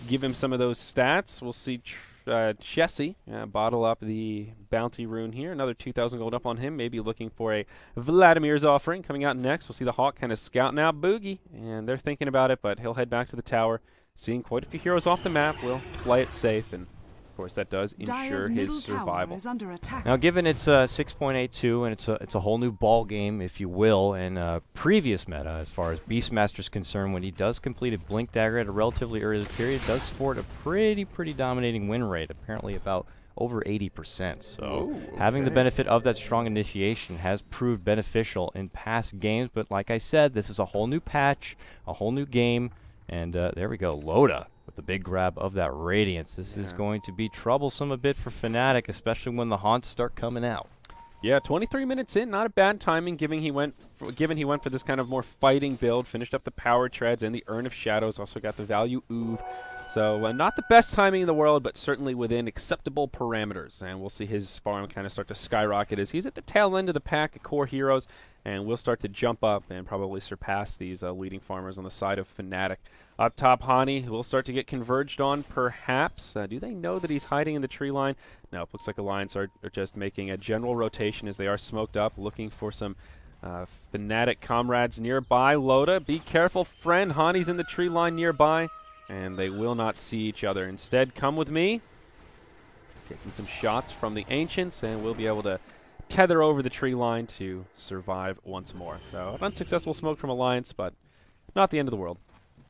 give him some of those stats. We'll see Chessie bottle up the bounty rune here. Another 2,000 gold up on him. Maybe looking for a Vladimir's offering coming out next. We'll see the Hawk kind of scouting out Boogie, and they're thinking about it, but he'll head back to the tower. Seeing quite a few heroes off the map, will play it safe, and of course that does ensure his survival. Now, given it's 6.82 and it's a whole new ball game, if you will, and previous meta as far as Beastmaster's concerned, when he does complete a Blink Dagger at a relatively early period, does sport a pretty dominating win rate, apparently about over 80%. So having the benefit of that strong initiation has proved beneficial in past games. But like I said, this is a whole new patch, a whole new game, and there we go, Loda with the big grab of that Radiance. This is going to be troublesome a bit for Fnatic, especially when the haunts start coming out. Yeah, 23 minutes in, not a bad timing, given he went for this kind of more fighting build. Finished up the Power Treads and the Urn of Shadows. Also got the Value Oov. So not the best timing in the world, but certainly within acceptable parameters. And we'll see his farm kind of start to skyrocket as he's at the tail end of the pack of core heroes, and we'll start to jump up and probably surpass these leading farmers on the side of Fnatic. Up top, Hani will start to get converged on, perhaps. Do they know that he's hiding in the tree line? No, it looks like Alliance are just making a general rotation as they are smoked up, looking for some Fnatic comrades nearby. Loda, be careful, friend. Hani's in the tree line nearby, and they will not see each other. Instead, come with me. Taking some shots from the Ancients, and we'll be able to tether over the tree line to survive once more. So an unsuccessful smoke from Alliance, but not the end of the world.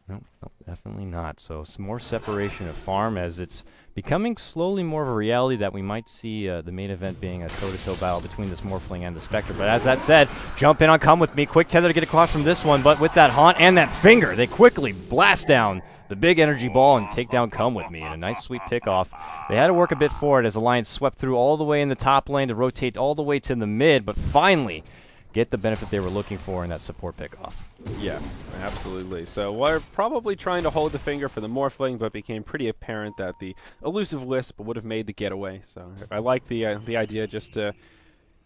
Nope, definitely not. So some more separation of farm as it's becoming slowly more of a reality that we might see the main event being a toe-to-toe battle between this Morphling and the Spectre. But as that said, jump in on Come With Me. Quick tether to get across from this one, but with that Haunt and that Finger, they quickly blast down the big energy ball and take down Come With Me in a nice sweet pickoff. They had to work a bit for it as Alliance swept through all the way in the top lane to rotate all the way to the mid, but finally get the benefit they were looking for in that support pickoff. Yes, absolutely. So we're probably trying to hold the Finger for the Morphling, but became pretty apparent that the elusive Wisp would have made the getaway. So I like the idea just to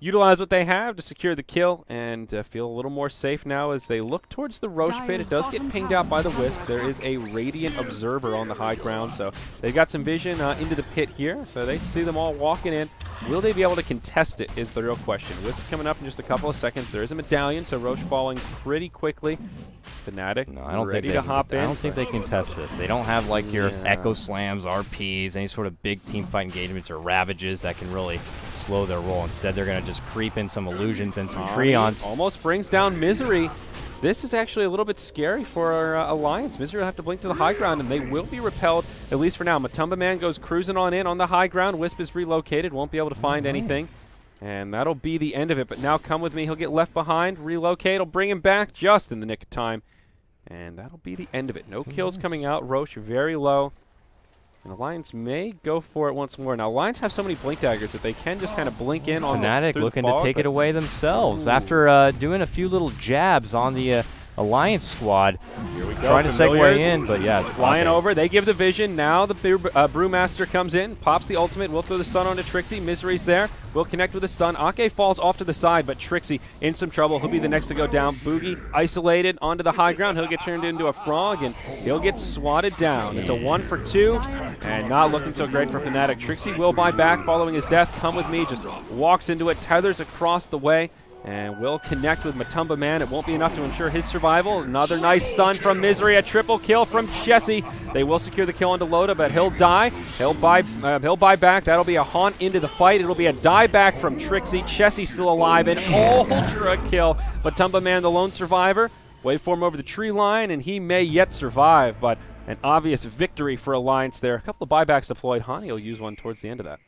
utilize what they have to secure the kill and feel a little more safe now as they look towards the Roche pit. It does get pinged out by the Wisp. There is a Radiant Observer on the high ground, so they've got some vision into the pit here. So they see them all walking in. Will they be able to contest it is the real question. Wisp coming up in just a couple of seconds. There is a medallion, so Roche falling pretty quickly. Fnatic ready to hop in. I don't think they can test this. They don't have like your Echo Slams, RPs, any sort of big team fight engagements or Ravages that can really slow their roll. Instead, they're going to just creep in some illusions and some Treants. Almost brings down Misery. This is actually a little bit scary for our Alliance. Misery will have to blink to the high ground, and they will be repelled, at least for now. Matumba Man goes cruising on in on the high ground. Wisp is relocated, won't be able to find anything. And that'll be the end of it. But now Come With Me, he'll get left behind. Relocate will bring him back just in the nick of time. And that'll be the end of it. No kills coming out. Roche very low. And Alliance may go for it once more. Now, Alliance have so many Blink Daggers that they can just kind of blink in on Fnatic looking to take it away themselves. After doing a few little jabs on the Alliance squad. Here we go. Trying to segue in, but yeah. Flying over. They give the vision. Now the Brewmaster comes in, pops the ultimate. Will throw the stun onto Trixie. Misery's there. Will connect with the stun. Ake falls off to the side, but Trixie in some trouble. He'll be the next to go down. Boogie isolated onto the high ground. He'll get turned into a frog, and he'll get swatted down. It's a 1 for 2, and not looking so great for Fnatic. Trixie will buy back following his death. Come With Me just walks into it, tethers across the way, and will connect with Matumba Man. It won't be enough to ensure his survival. Another nice stun from Misery. A triple kill from Chessie. They will secure the kill onto Loda, but he'll die. He'll buy back. That'll be a haunt into the fight. It'll be a die back from Trixie. Chessie still alive, and ultra kill. Matumba Man, the lone survivor. Wait for him over the tree line, and he may yet survive, but an obvious victory for Alliance there. A couple of buybacks deployed. Hani will use one towards the end of that.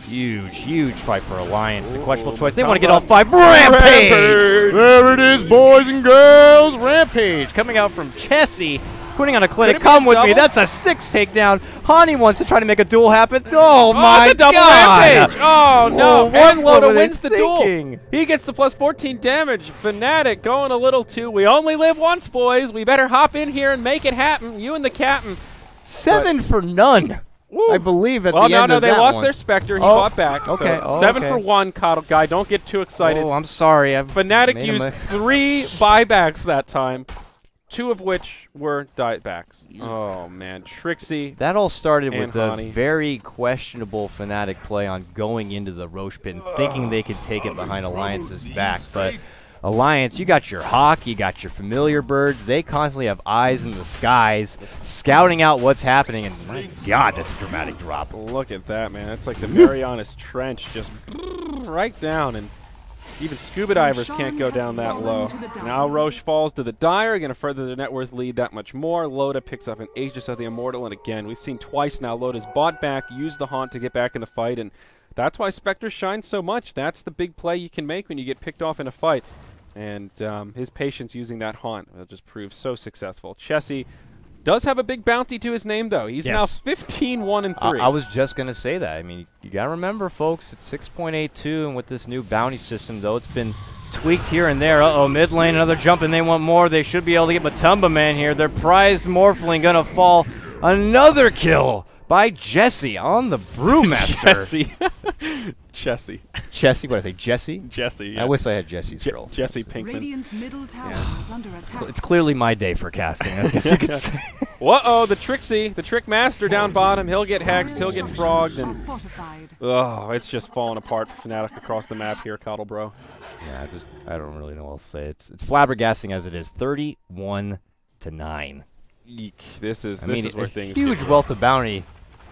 Huge fight for Alliance. The questionable choice. They want to get all 5. Rampage! There it is, boys and girls. Rampage coming out from Chessie. Putting on a clinic. Come with me. That's a 6 takedown. Hani wants to try to make a duel happen. Oh my it's a double God. Rampage. Oh no. And Loda wins the thinking? duel. He gets the plus 14 damage. Fnatic going a little too. We only live once, boys. We better hop in here and make it happen. You and the captain. 7 for none. Woo. I believe at the end of that no, they lost one. their Spectre. He fought back. Okay. So 7 for 1, Coddle Guy. Don't get too excited. Oh, I'm sorry. Fnatic used 3 buybacks that time. 2 of which were backs. Oh, man. Trixie. That all started with Hani. a very questionable Fnatic play on going into the Roche pit and thinking they could take it behind Alliance's back. But Alliance, you got your Hawk, you got your familiar birds. They constantly have eyes in the skies, scouting out what's happening. And my God, that's a dramatic drop. Look at that, man. That's like the Marianas Trench just right down. And even scuba divers can't go down that low. Now Roche falls to the Dire, going to further the net worth lead that much more. Loda picks up an Aegis of the Immortal, and again, we've seen twice now Loda's bought back, used the Haunt to get back in the fight, and that's why Spectre shines so much. That's the big play you can make when you get picked off in a fight. And his patience using that Haunt will just prove so successful. Chessie does have a big bounty to his name, though. He's now 15-1-3. I was just going to say that. I mean, you got to remember, folks, it's 6.82, and with this new bounty system, though, it's been tweaked here and there. Uh-oh, mid lane, another jump, and they want more. They should be able to get Matumba Man here. Their prized Morphling going to fall. Another kill by Jesse on the Brewmaster. Chessie. Chessie, what did I say? Jesse? Jesse, yeah. I wish I had Jesse's girl. Jesse Pinkman. Middle tower is under attack. It's clearly my day for casting, I guess you could say. Uh-oh, the Trixie, the Trick Master down bottom. He'll get hexed, he'll get frogged, and oh, it's just falling apart for Fnatic across the map here, Coddle Bro. Yeah, I don't really know what else to say. It's flabbergasting as it is. 31-9. Eek. This is where things huge wealth of bounty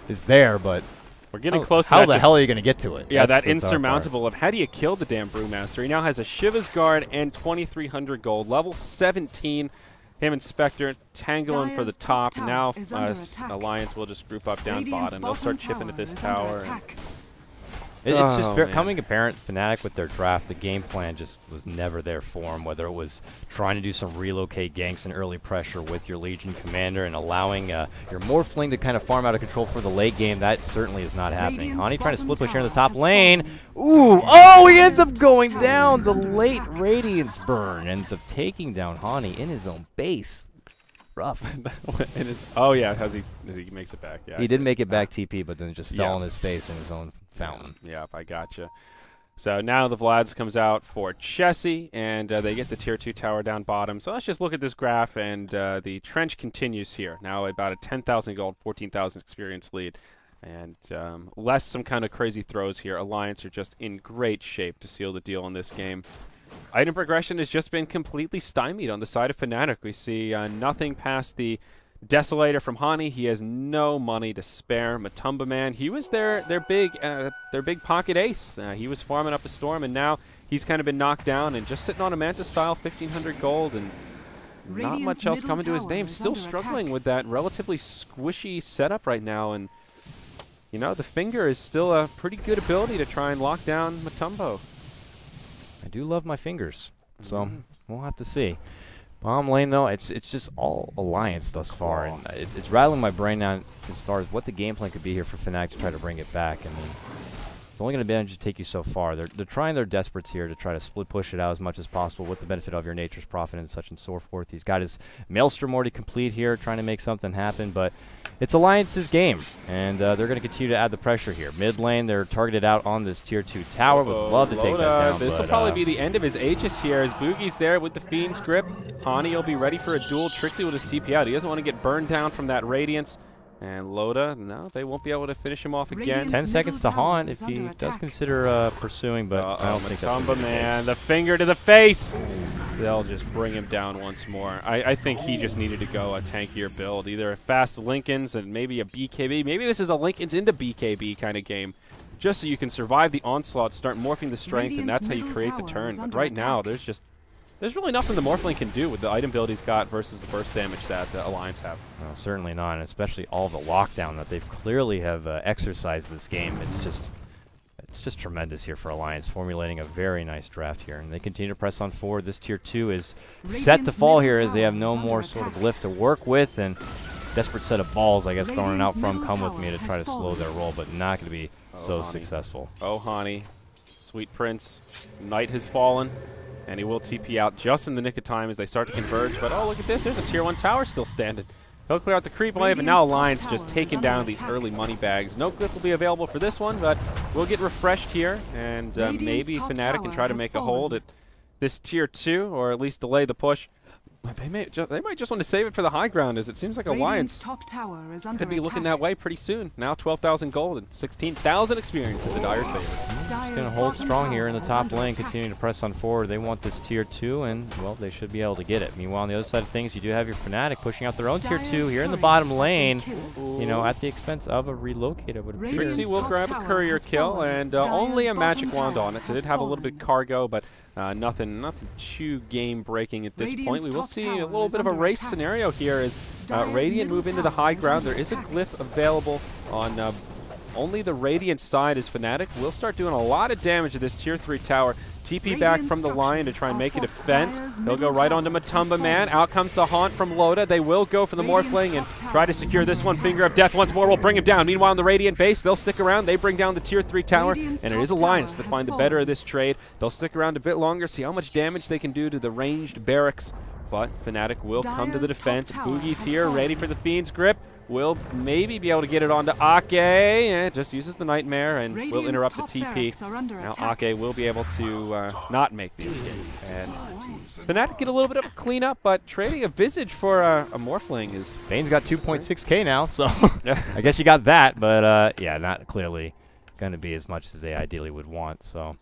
is there, but we're getting close to how that. the hell are you going to get to it? Yeah, that's insurmountable of how do you kill the damn Brewmaster? He now has a Shiva's Guard and 2,300 gold. Level 17. Him and Spectre tangling for the top. Now Alliance will just group up down bottom. They'll start chipping at this tower. It's just coming apparent, Fnatic with their draft, the game plan just was never there for them, whether it was trying to do some relocate ganks and early pressure with your Legion commander and allowing your Morphling to kind of farm out of control for the late game. That certainly is not happening. Hani trying to split push here in the top lane. Ooh, oh, he ends up going down. The late Radiance burn ends up taking down Hani in his own base. Rough. Oh, yeah, as he makes it back. Yeah, he did make it back TP, but then it just fell on his face in his own fountain. Yeah, I gotcha. So now the Vlads comes out for Chessie, and they get the tier 2 tower down bottom. So let's just look at this graph, and the trench continues here. Now about a 10,000 gold, 14,000 experience lead, and less some kind of crazy throws here. Alliance are just in great shape to seal the deal in this game. Item progression has just been completely stymied on the side of Fnatic. We see nothing past the Desolator from Hani. He has no money to spare. Matumba Man, he was their big pocket ace. He was farming up a storm, and now he's kind of been knocked down and just sitting on a Manta style 1,500 gold, and not much else coming to his name. Still struggling with that relatively squishy setup right now, and you know, the Finger is still a pretty good ability to try and lock down Matumbo. I do love my fingers, so we'll have to see. Bottom lane, though, it's just all Alliance thus far, and it's rattling my brain now as far as what the game plan could be here for Fnatic to try to bring it back. I mean, it's only going to be able to take you so far. They're trying their desperates here to try to split push it out as much as possible with the benefit of your Nature's Prophet and such and so forth. He's got his Maelstrom already complete here, trying to make something happen, but it's Alliance's game, and they're going to continue to add the pressure here. Mid lane, they're targeted out on this tier 2 tower. Would love to take that down. This will probably be the end of his Aegis here as Boogie's there with the Fiend's Grip. Hani will be ready for a duel. Trixie will just TP out. He doesn't want to get burned down from that Radiance. And Loda, no, they won't be able to finish him off again. 10 seconds to haunt if he does consider pursuing, but I don't think that's Matumba Man, the Finger to the face. They'll just bring him down once more. I think he just needed to go a tankier build, either a fast Linken's and maybe a BKB. Maybe this is a Linken's into BKB kind of game, just so you can survive the onslaught, start morphing the strength, and that's how you create the turn. But right now, there's really nothing the Morphling can do with the item build he's got versus the burst damage that the Alliance have. No, certainly not, and especially all the lockdown that they've clearly have exercised this game. It's just tremendous here for Alliance, formulating a very nice draft here, and they continue to press on forward. This tier 2 is set to fall here as they have no more sort of lift to work with, and desperate set of balls, I guess, thrown out from Come With Me to try to slow their roll, but not going to be so successful. Oh, Hani, Sweet Prince, Knight has fallen. And he will TP out just in the nick of time as they start to converge. But oh, look at this. There's a tier 1 tower still standing. He'll clear out the creep wave, and now Alliance just taking down these early money bags. No glyph will be available for this one, but we'll get refreshed here. And maybe Fnatic can try to make a hold at this tier 2, or at least delay the push. They might just want to save it for the high ground, as it seems like Alliance Top tower is under could be looking attack. that way pretty soon. Now 12,000 gold and 16,000 experience in the Dyer's favor. Just going to hold strong here in the top lane, continuing to press on forward. They want this tier 2, and, well, they should be able to get it. Meanwhile, on the other side of things, you do have your Fnatic pushing out their own tier 2 here in the bottom lane, you know, at the expense of a relocator. Would appear. Trixie will grab a courier kill, and only a magic wand on it. So it did have a little bit of cargo, but nothing too game breaking at this point. We will see a little bit of a race scenario here as Radiant move into the high ground. There is a glyph available on only the Radiant side, as Fnatic will start doing a lot of damage to this tier 3 tower. TP back from the Lion to try and make a defense. He'll go right onto Matumba Man. Out comes the Haunt from Loda. They will go for the Morphling and try to secure this one. Finger of Death once more will bring him down. Meanwhile, in the Radiant base, they'll stick around. They bring down the tier 3 tower, and it is Alliance that find the better of this trade. They'll stick around a bit longer, see how much damage they can do to the ranged barracks, but Fnatic will come to the defense. Boogie's here, ready for the Fiend's Grip. Will maybe be able to get it onto Ake. It just uses the Nightmare and will interrupt the TP. Now Ake will be able to not make the escape. And Fnatic get a little bit of a cleanup, but trading a Visage for a Morphling is... Bane's got 2.6k now, so I guess you got that. But, yeah, not clearly going to be as much as they ideally would want. So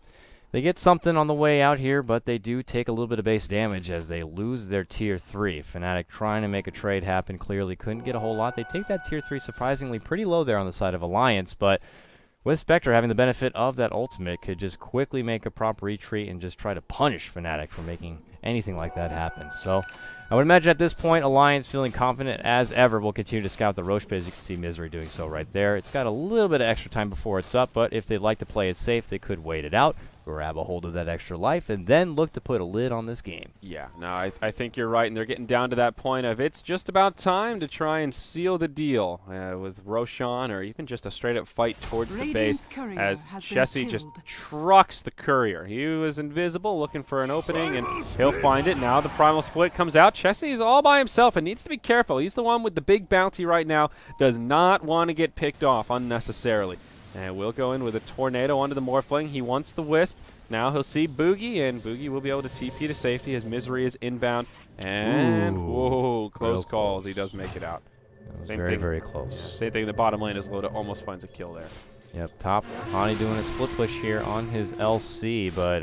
they get something on the way out here, but they do take a little bit of base damage as they lose their tier 3. Fnatic trying to make a trade happen, clearly couldn't get a whole lot. They take that tier 3 surprisingly pretty low there on the side of Alliance, but with Spectre having the benefit of that ultimate, could just quickly make a proper retreat and just try to punish Fnatic for making anything like that happen. So I would imagine at this point, Alliance feeling confident as ever will continue to scout the Roche pit. As you can see, Misery doing so right there. It's got a little bit of extra time before it's up, but if they'd like to play it safe, they could wait it out, grab a hold of that extra life, and then look to put a lid on this game. Yeah, no, I think you're right, and they're getting down to that point of it's just about time to try and seal the deal with Roshan, or even just a straight-up fight towards the base, as Chessie just trucks the courier. He was invisible, looking for an opening, and he'll find it. Now the Primal Split comes out. Chessie's all by himself and needs to be careful. He's the one with the big bounty right now, does not want to get picked off unnecessarily. And we'll go in with a Tornado onto the Morphling. He wants the Wisp. Now he'll see Boogie, and Boogie will be able to TP to safety as Misery is inbound. And, whoa, close calls. He does make it out. Very close. Yeah, same thing in the bottom lane as Loda almost finds a kill there. Yep, top. Hani doing a split push here on his LC, but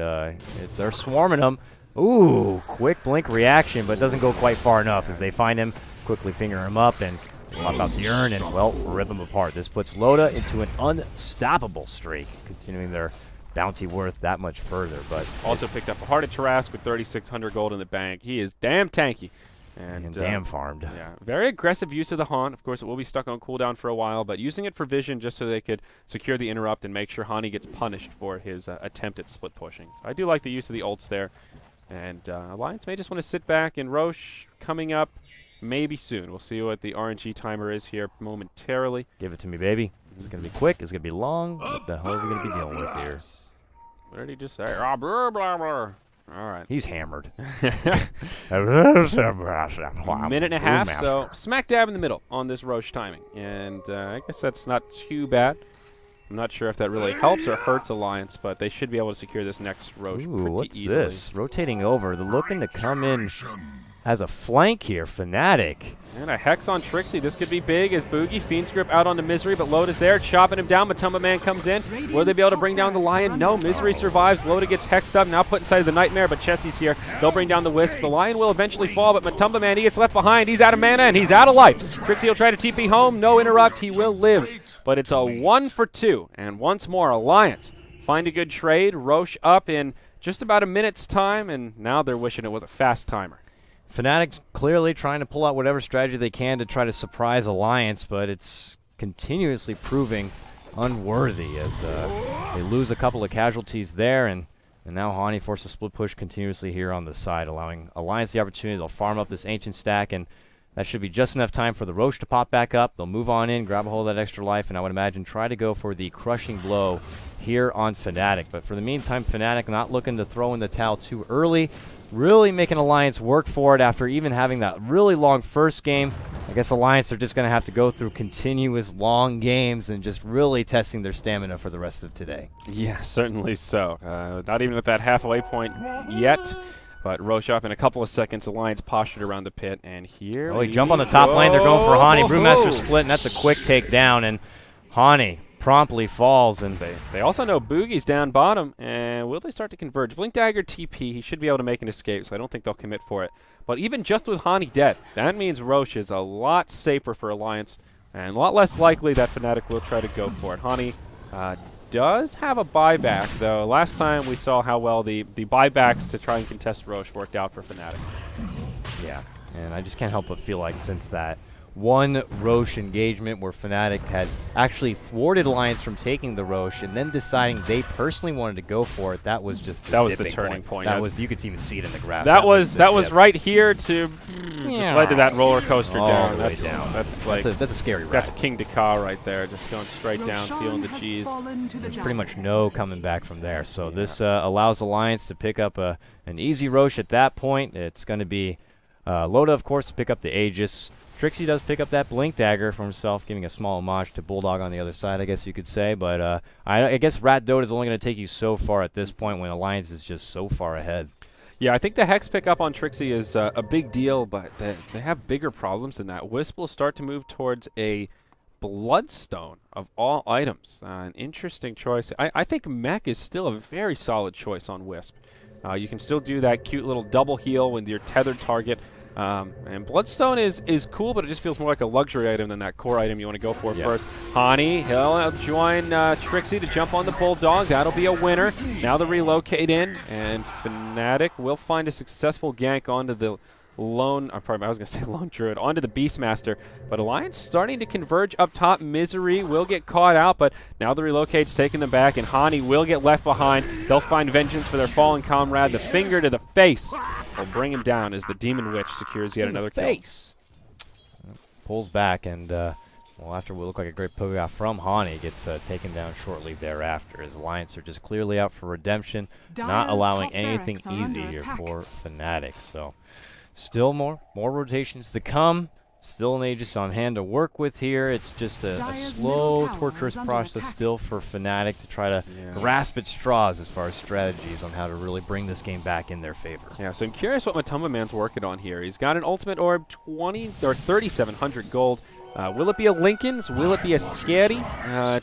they're swarming him. Ooh, quick blink reaction, but doesn't go quite far enough as they find him, quickly finger him up, and pop out the urn and, well, rip him apart. This puts Loda into an unstoppable streak, continuing their bounty worth that much further. But also picked up a Heart of Tarrasque with 3,600 gold in the bank. He is damn tanky. And damn farmed. Yeah, very aggressive use of the Haunt. Of course, it will be stuck on cooldown for a while, but using it for vision just so they could secure the interrupt and make sure Hani gets punished for his attempt at split pushing. So I do like the use of the ults there. And Alliance may just want to sit back, and Roche coming up maybe soon. We'll see what the RNG timer is here momentarily. Give it to me, baby. It's going to be quick. It's going to be long. What the hell are we going to be dealing with here? What did he just say? Blah, blah, blah. All right. He's hammered. A minute and a half, so smack dab in the middle on this Roche timing. And I guess that's not too bad. I'm not sure if that really helps or hurts Alliance, but they should be able to secure this next Roche pretty easily. What's this? Rotating over. They're looking to come in as a flank here. Fnatic. And a Hex on Trixie. This could be big as Boogie. Fiend's Grip out onto Misery, but Loda's there, chopping him down. Matumba Man comes in. Will they be able to bring down the Lion? No. Misery survives. Loda gets hexed up, now put inside of the Nightmare, but Chessie's here. They'll bring down the Wisp. The Lion will eventually fall, but Matumba Man, he gets left behind. He's out of mana, and he's out of life. Trixie will try to TP home. No interrupt. He will live. But it's a 1 for 2. And once more, Alliance find a good trade. Roche up in just about a minute's time, and now they're wishing it was a fast timer. Fnatic clearly trying to pull out whatever strategy they can to try to surprise Alliance, but it's continuously proving unworthy as they lose a couple of casualties there, and now Hani forces a split push continuously here on the side, allowing Alliance the opportunity. They'll farm up this Ancient stack, and that should be just enough time for the Roche to pop back up. They'll move on in, grab a hold of that extra life, and I would imagine try to go for the crushing blow here on Fnatic. But for the meantime, Fnatic not looking to throw in the towel too early, really making Alliance work for it after even having that really long first game. I guess Alliance are just going to have to go through continuous long games and just really testing their stamina for the rest of today. Yeah, certainly so. Not even at that halfway point yet. But Roshan, in a couple of seconds, Alliance postured around the pit, and here he jump on the top lane. They're going for Hani. Brewmaster split, and that's a quick takedown, and Hani promptly falls. And they also know Boogie's down bottom, and will they start to converge? Blink Dagger TP, he should be able to make an escape, so I don't think they'll commit for it. But even just with Hani dead, that means Roche is a lot safer for Alliance, and a lot less likely that Fnatic will try to go for it. Hani does have a buyback, though. Last time we saw how well the buybacks to try and contest Roche worked out for Fnatic. Yeah, and I just can't help but feel like since that one Roche engagement where Fnatic had actually thwarted Alliance from taking the Roche and then deciding they personally wanted to go for it, that was just that was the turning point. That was, you could even see it in the graph. That was right here to just led to that roller coaster down. That's a scary ride. That's King Dakar right there, just going straight down, feeling the G's. There's pretty much no coming back from there. So this allows Alliance to pick up an easy Roche at that point. It's going to be Loda, of course, to pick up the Aegis. Trixie does pick up that Blink Dagger for himself, giving a small homage to Bulldog on the other side, I guess you could say. But I guess Rat Dota is only going to take you so far at this point when Alliance is just so far ahead. Yeah, I think the Hex pickup on Trixie is a big deal, but they have bigger problems than that. Wisp will start to move towards a Bloodstone of all items. An interesting choice. I think Mech is still a very solid choice on Wisp. You can still do that cute little double heal with your tethered target. And Bloodstone is cool, but it just feels more like a luxury item than that core item you want to go for first. Hani, he'll join Trixie to jump on the Bulldog. That'll be a winner. Now the relocate in, and Fnatic will find a successful gank onto the lone, I was going to say lone druid, onto the Beastmaster. But Alliance starting to converge up top. Misery will get caught out, but now the relocate's taking them back, and Hani will get left behind. They'll find vengeance for their fallen comrade. The finger to the face will bring him down as the Demon Witch secures yet another kill. Pulls back, and well, after what looked like a great poke from Hani, gets taken down shortly thereafter, as Alliance are just clearly out for redemption, not allowing anything easy here for Fnatic. So still more rotations to come. Still an Aegis on hand to work with here. It's just a slow, torturous process still for Fnatic to try to grasp at straws as far as strategies on how to really bring this game back in their favor. Yeah, so I'm curious what Matumba Man's working on here. He's got an ultimate orb, 3,700 gold. Will it be a Lincoln's? Will it be a Scatty?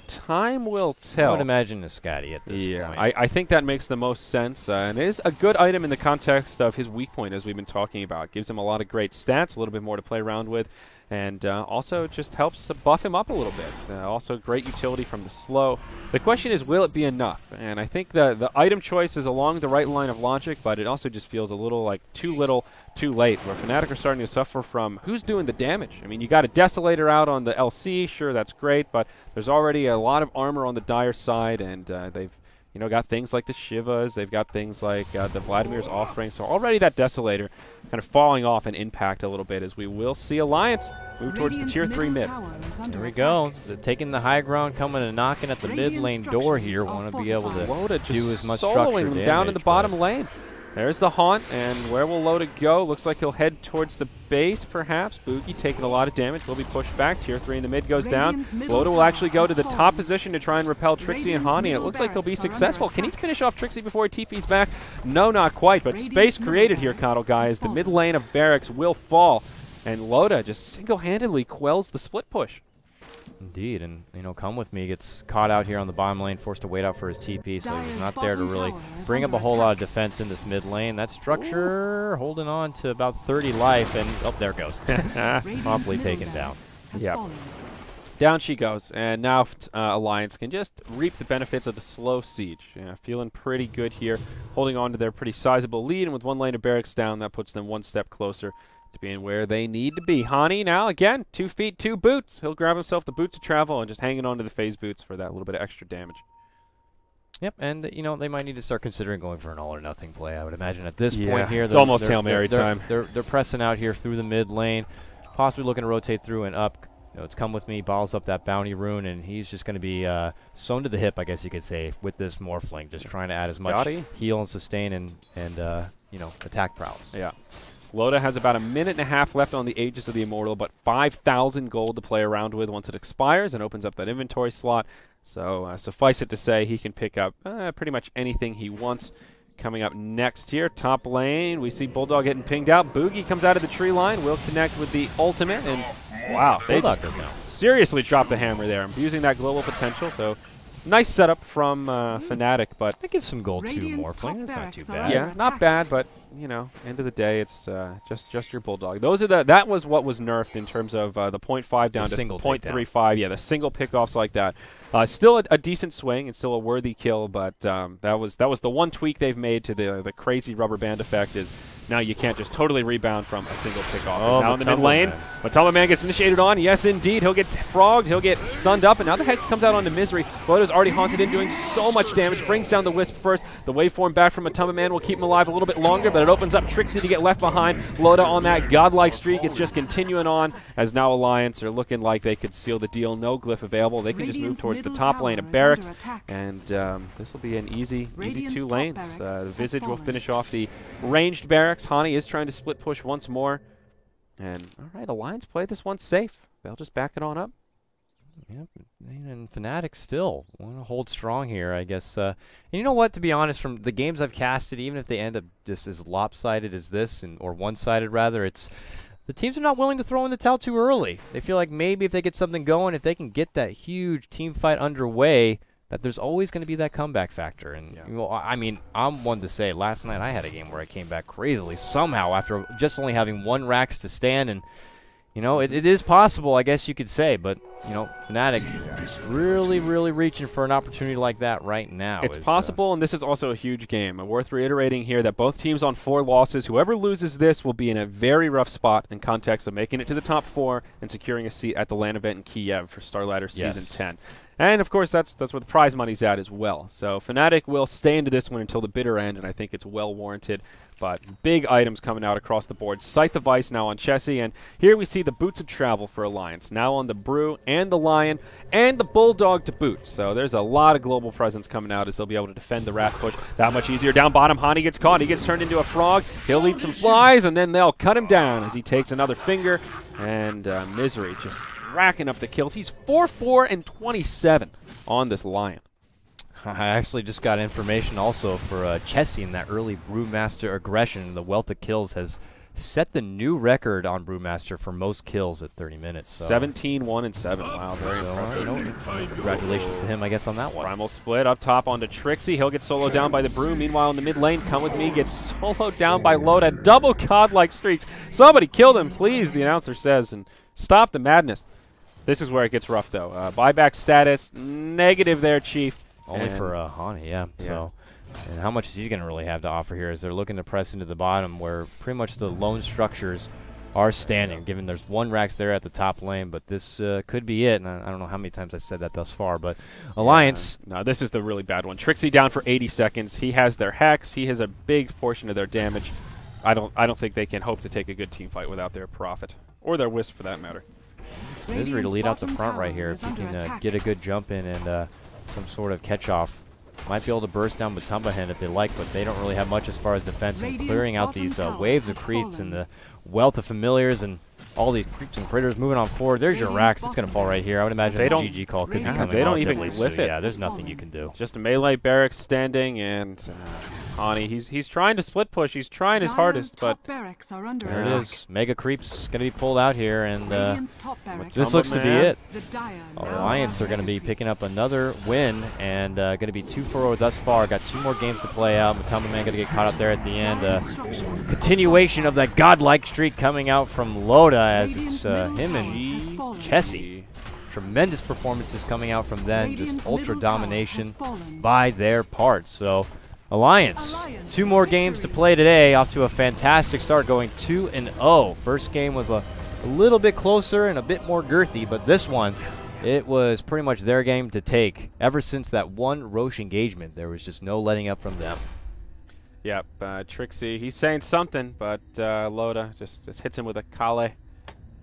Time will tell. I would imagine a Scatty at this point. I think that makes the most sense. And it is a good item in the context of his weak point, as we've been talking about. Gives him a lot of great stats, a little bit more to play around with, and also just helps buff him up a little bit. Also great utility from the slow. The question is, will it be enough? And I think the item choice is along the right line of logic, but it also just feels a little like too little, too late, where Fnatic are starting to suffer from who's doing the damage. I mean, you got a Desolator out on the LC, sure, that's great, but there's already a lot of armor on the Dire side, and they've got things like the Shivas, they've got things like the Vladimir's Offering, so already that Desolator kind of falling off in impact a little bit, as we will see Alliance move towards the Tier 3 mid. Here we go. Taking the high ground, coming and knocking at the mid lane door here. Want to be able to do as much structure damage. Down in the bottom lane. There's the Haunt, and where will Loda go? Looks like he'll head towards the base, perhaps. Boogie taking a lot of damage, will be pushed back. Tier 3 in the mid goes down. Loda will actually go to the top position to try and repel Trixie and Hani, and it looks like he'll be successful. Can he finish off Trixie before he TP's back? No, not quite, but space created here, Coddle guys. The mid lane of Barracks will fall, and Loda just single-handedly quells the split push. Indeed, and come with me, gets caught out here on the bottom lane, forced to wait out for his TP, so he's not there to really bring up a whole lot of defense in this mid lane. That structure holding on to about 30 life, and there it goes. Promptly taken down. Yep. Down she goes, and now Alliance can just reap the benefits of the slow siege. Feeling pretty good here, holding on to their pretty sizable lead, and with one lane of Barracks down, that puts them one step closer to being where they need to be. Hani now, again, 2 feet, 2 boots. He'll grab himself the boots of travel and just hanging on to the phase boots for that little bit of extra damage. Yep, and they might need to start considering going for an all-or-nothing play, I would imagine. At this point here, it's almost Hail Mary time. They're pressing out here through the mid lane, possibly looking to rotate through and up. It's come with me, balls up that bounty rune, and he's just going to be sewn to the hip, I guess you could say, with this Morphling, just trying to add as much heal and sustain and attack prowess. Yeah. Loda has about a minute and a half left on the Aegis of the Immortal, but 5,000 gold to play around with once it expires and opens up that inventory slot. So suffice it to say, he can pick up pretty much anything he wants. coming up next here. Top lane, we see Bulldog getting pinged out. Boogie comes out of the tree line, will connect with the ultimate, and wow, they just seriously dropped the hammer there. I'm using that global potential, so nice setup from Fnatic, but I give some gold to Morphling. That's not too bad. Yeah, not bad, but you know, end of the day, it's just your Bulldog. Those are that was what was nerfed in terms of the 0.5 down to 0.35. Yeah, the single pickoffs like that. Still a decent swing and still a worthy kill, but that was the one tweak they've made to the crazy rubber band effect is now you can't just totally rebound from a single pickoff. Oh, now in the mid lane, Matama Man gets initiated on. Yes, indeed, he'll get frogged. He'll get stunned up, and now the Hex comes out onto Misery. Loda's already haunted in, doing so much damage. Brings down the Wisp first. The waveform back from Matama Man will keep him alive a little bit longer, but it opens up Trixie to get left behind. Loda on that godlike streak. It's just continuing on as now Alliance are looking like they could seal the deal. No glyph available. They can just move towards the top lane of barracks, and this will be an easy 2 lanes. Visage will finish off the ranged barracks. Hani is trying to split push once more. And all right, Alliance play this one safe. They'll just back it on up. Yeah, and Fnatic still want to hold strong here, I guess. And you know what? To be honest, from the games I've casted, even if they end up just as lopsided as this, or one-sided rather, it's the teams are not willing to throw in the towel too early. They feel like maybe if they get something going, if they can get that huge team fight underway, that there's always going to be that comeback factor. And you know, I mean, I'm one to say, last night I had a game where I came back crazily somehow after just only having 1 Rax to stand, and you know, it is possible, I guess you could say, but, you know, Fnatic really, really reaching for an opportunity like that right now. It's possible, and this is also a huge game. Worth reiterating here that both teams on 4 losses. Whoever loses this will be in a very rough spot in context of making it to the top 4 and securing a seat at the LAN event in Kiev for Starladder Season 10. And, of course, that's where the prize money's at as well. So Fnatic will stay into this one until the bitter end, and I think it's well warranted. But big items coming out across the board. Sight the Vice now on Chessie, and here we see the Boots of Travel for Alliance. Now on the Brew and the Lion and the Bulldog to boot. So there's a lot of global presence coming out as they'll be able to defend the Wrath push that much easier. Down bottom, Hani gets caught. He gets turned into a frog. He'll eat some flies, and then they'll cut him down as he takes another finger. And Misery just racking up the kills. He's 4-4 and 27 on this Lion. I actually just got information also for Chessie in that early Brewmaster aggression. The Wealth of Kills has set the new record on Brewmaster for most kills at 30 minutes. So 17-1 and 7. Wow, very impressive. Congratulations to him, I guess, on that one. Primal split up top onto Trixie. He'll get soloed down by the Brew. Meanwhile, in the mid lane, Come With Me gets soloed down by Loda. Double godlike streaks. Somebody kill them, please, the announcer says, and stop the madness. This is where it gets rough, though. Buyback status, negative there, Chief. Only for Hani, yeah. So, and how much is he going to really have to offer here as they're looking to press into the bottom where pretty much the lone structures are standing, given there's 1 Rax there at the top lane, but this could be it. And I don't know how many times I've said that thus far, but Alliance. No, this is the really bad one. Trixie down for 80 seconds. He has their Hex. He has a big portion of their damage. I don't think they can hope to take a good team fight without their Prophet, or their Wisp for that matter. It's Misery to lead out the front right here if he can get a good jump in and some sort of catch-off. Might be able to burst down with Tumbahen if they like, but they don't really have much as far as defense. And clearing out these waves of creeps and the wealth of familiars and all these creeps and critters moving on forward. There's your Rax. It's going to fall right here. I would imagine the GG call could be coming. They don't even lift it. Yeah, there's nothing you can do. Just a melee barracks standing, and Hani, he's trying to split push. He's trying his hardest, but there it is. Mega creeps going to be pulled out here, and this looks to be it. Alliance are going to be picking up another win, and going to be 2-4 thus far. Got 2 more games to play out. Matama Man going to get caught up there at the end. Continuation of that godlike streak coming out from Loda as it's him and Chessie. Tremendous performances coming out from them. Just ultra domination by their part. So Alliance, 2 more games to play today. Off to a fantastic start, going 2-0. First game was a little bit closer and a bit more girthy, but this one, it was pretty much their game to take. Ever since that 1 Roche engagement, there was just no letting up from them. Yep, Trixie, he's saying something, but Loda just hits him with a Kale.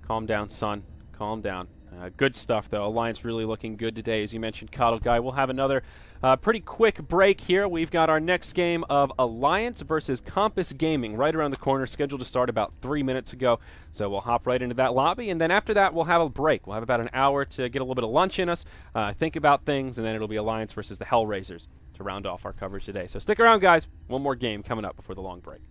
Calm down, son. Calm down. Good stuff, though. Alliance really looking good today. As you mentioned, Coddle Guy. We'll have another pretty quick break here. We've got our next game of Alliance versus Compass Gaming right around the corner, scheduled to start about 3 minutes ago. So we'll hop right into that lobby, and then after that, we'll have a break. We'll have about an hour to get a little bit of lunch in us, think about things, and then it'll be Alliance versus the Hellraisers. to round off our coverage today. So stick around, guys. One more game coming up before the long break.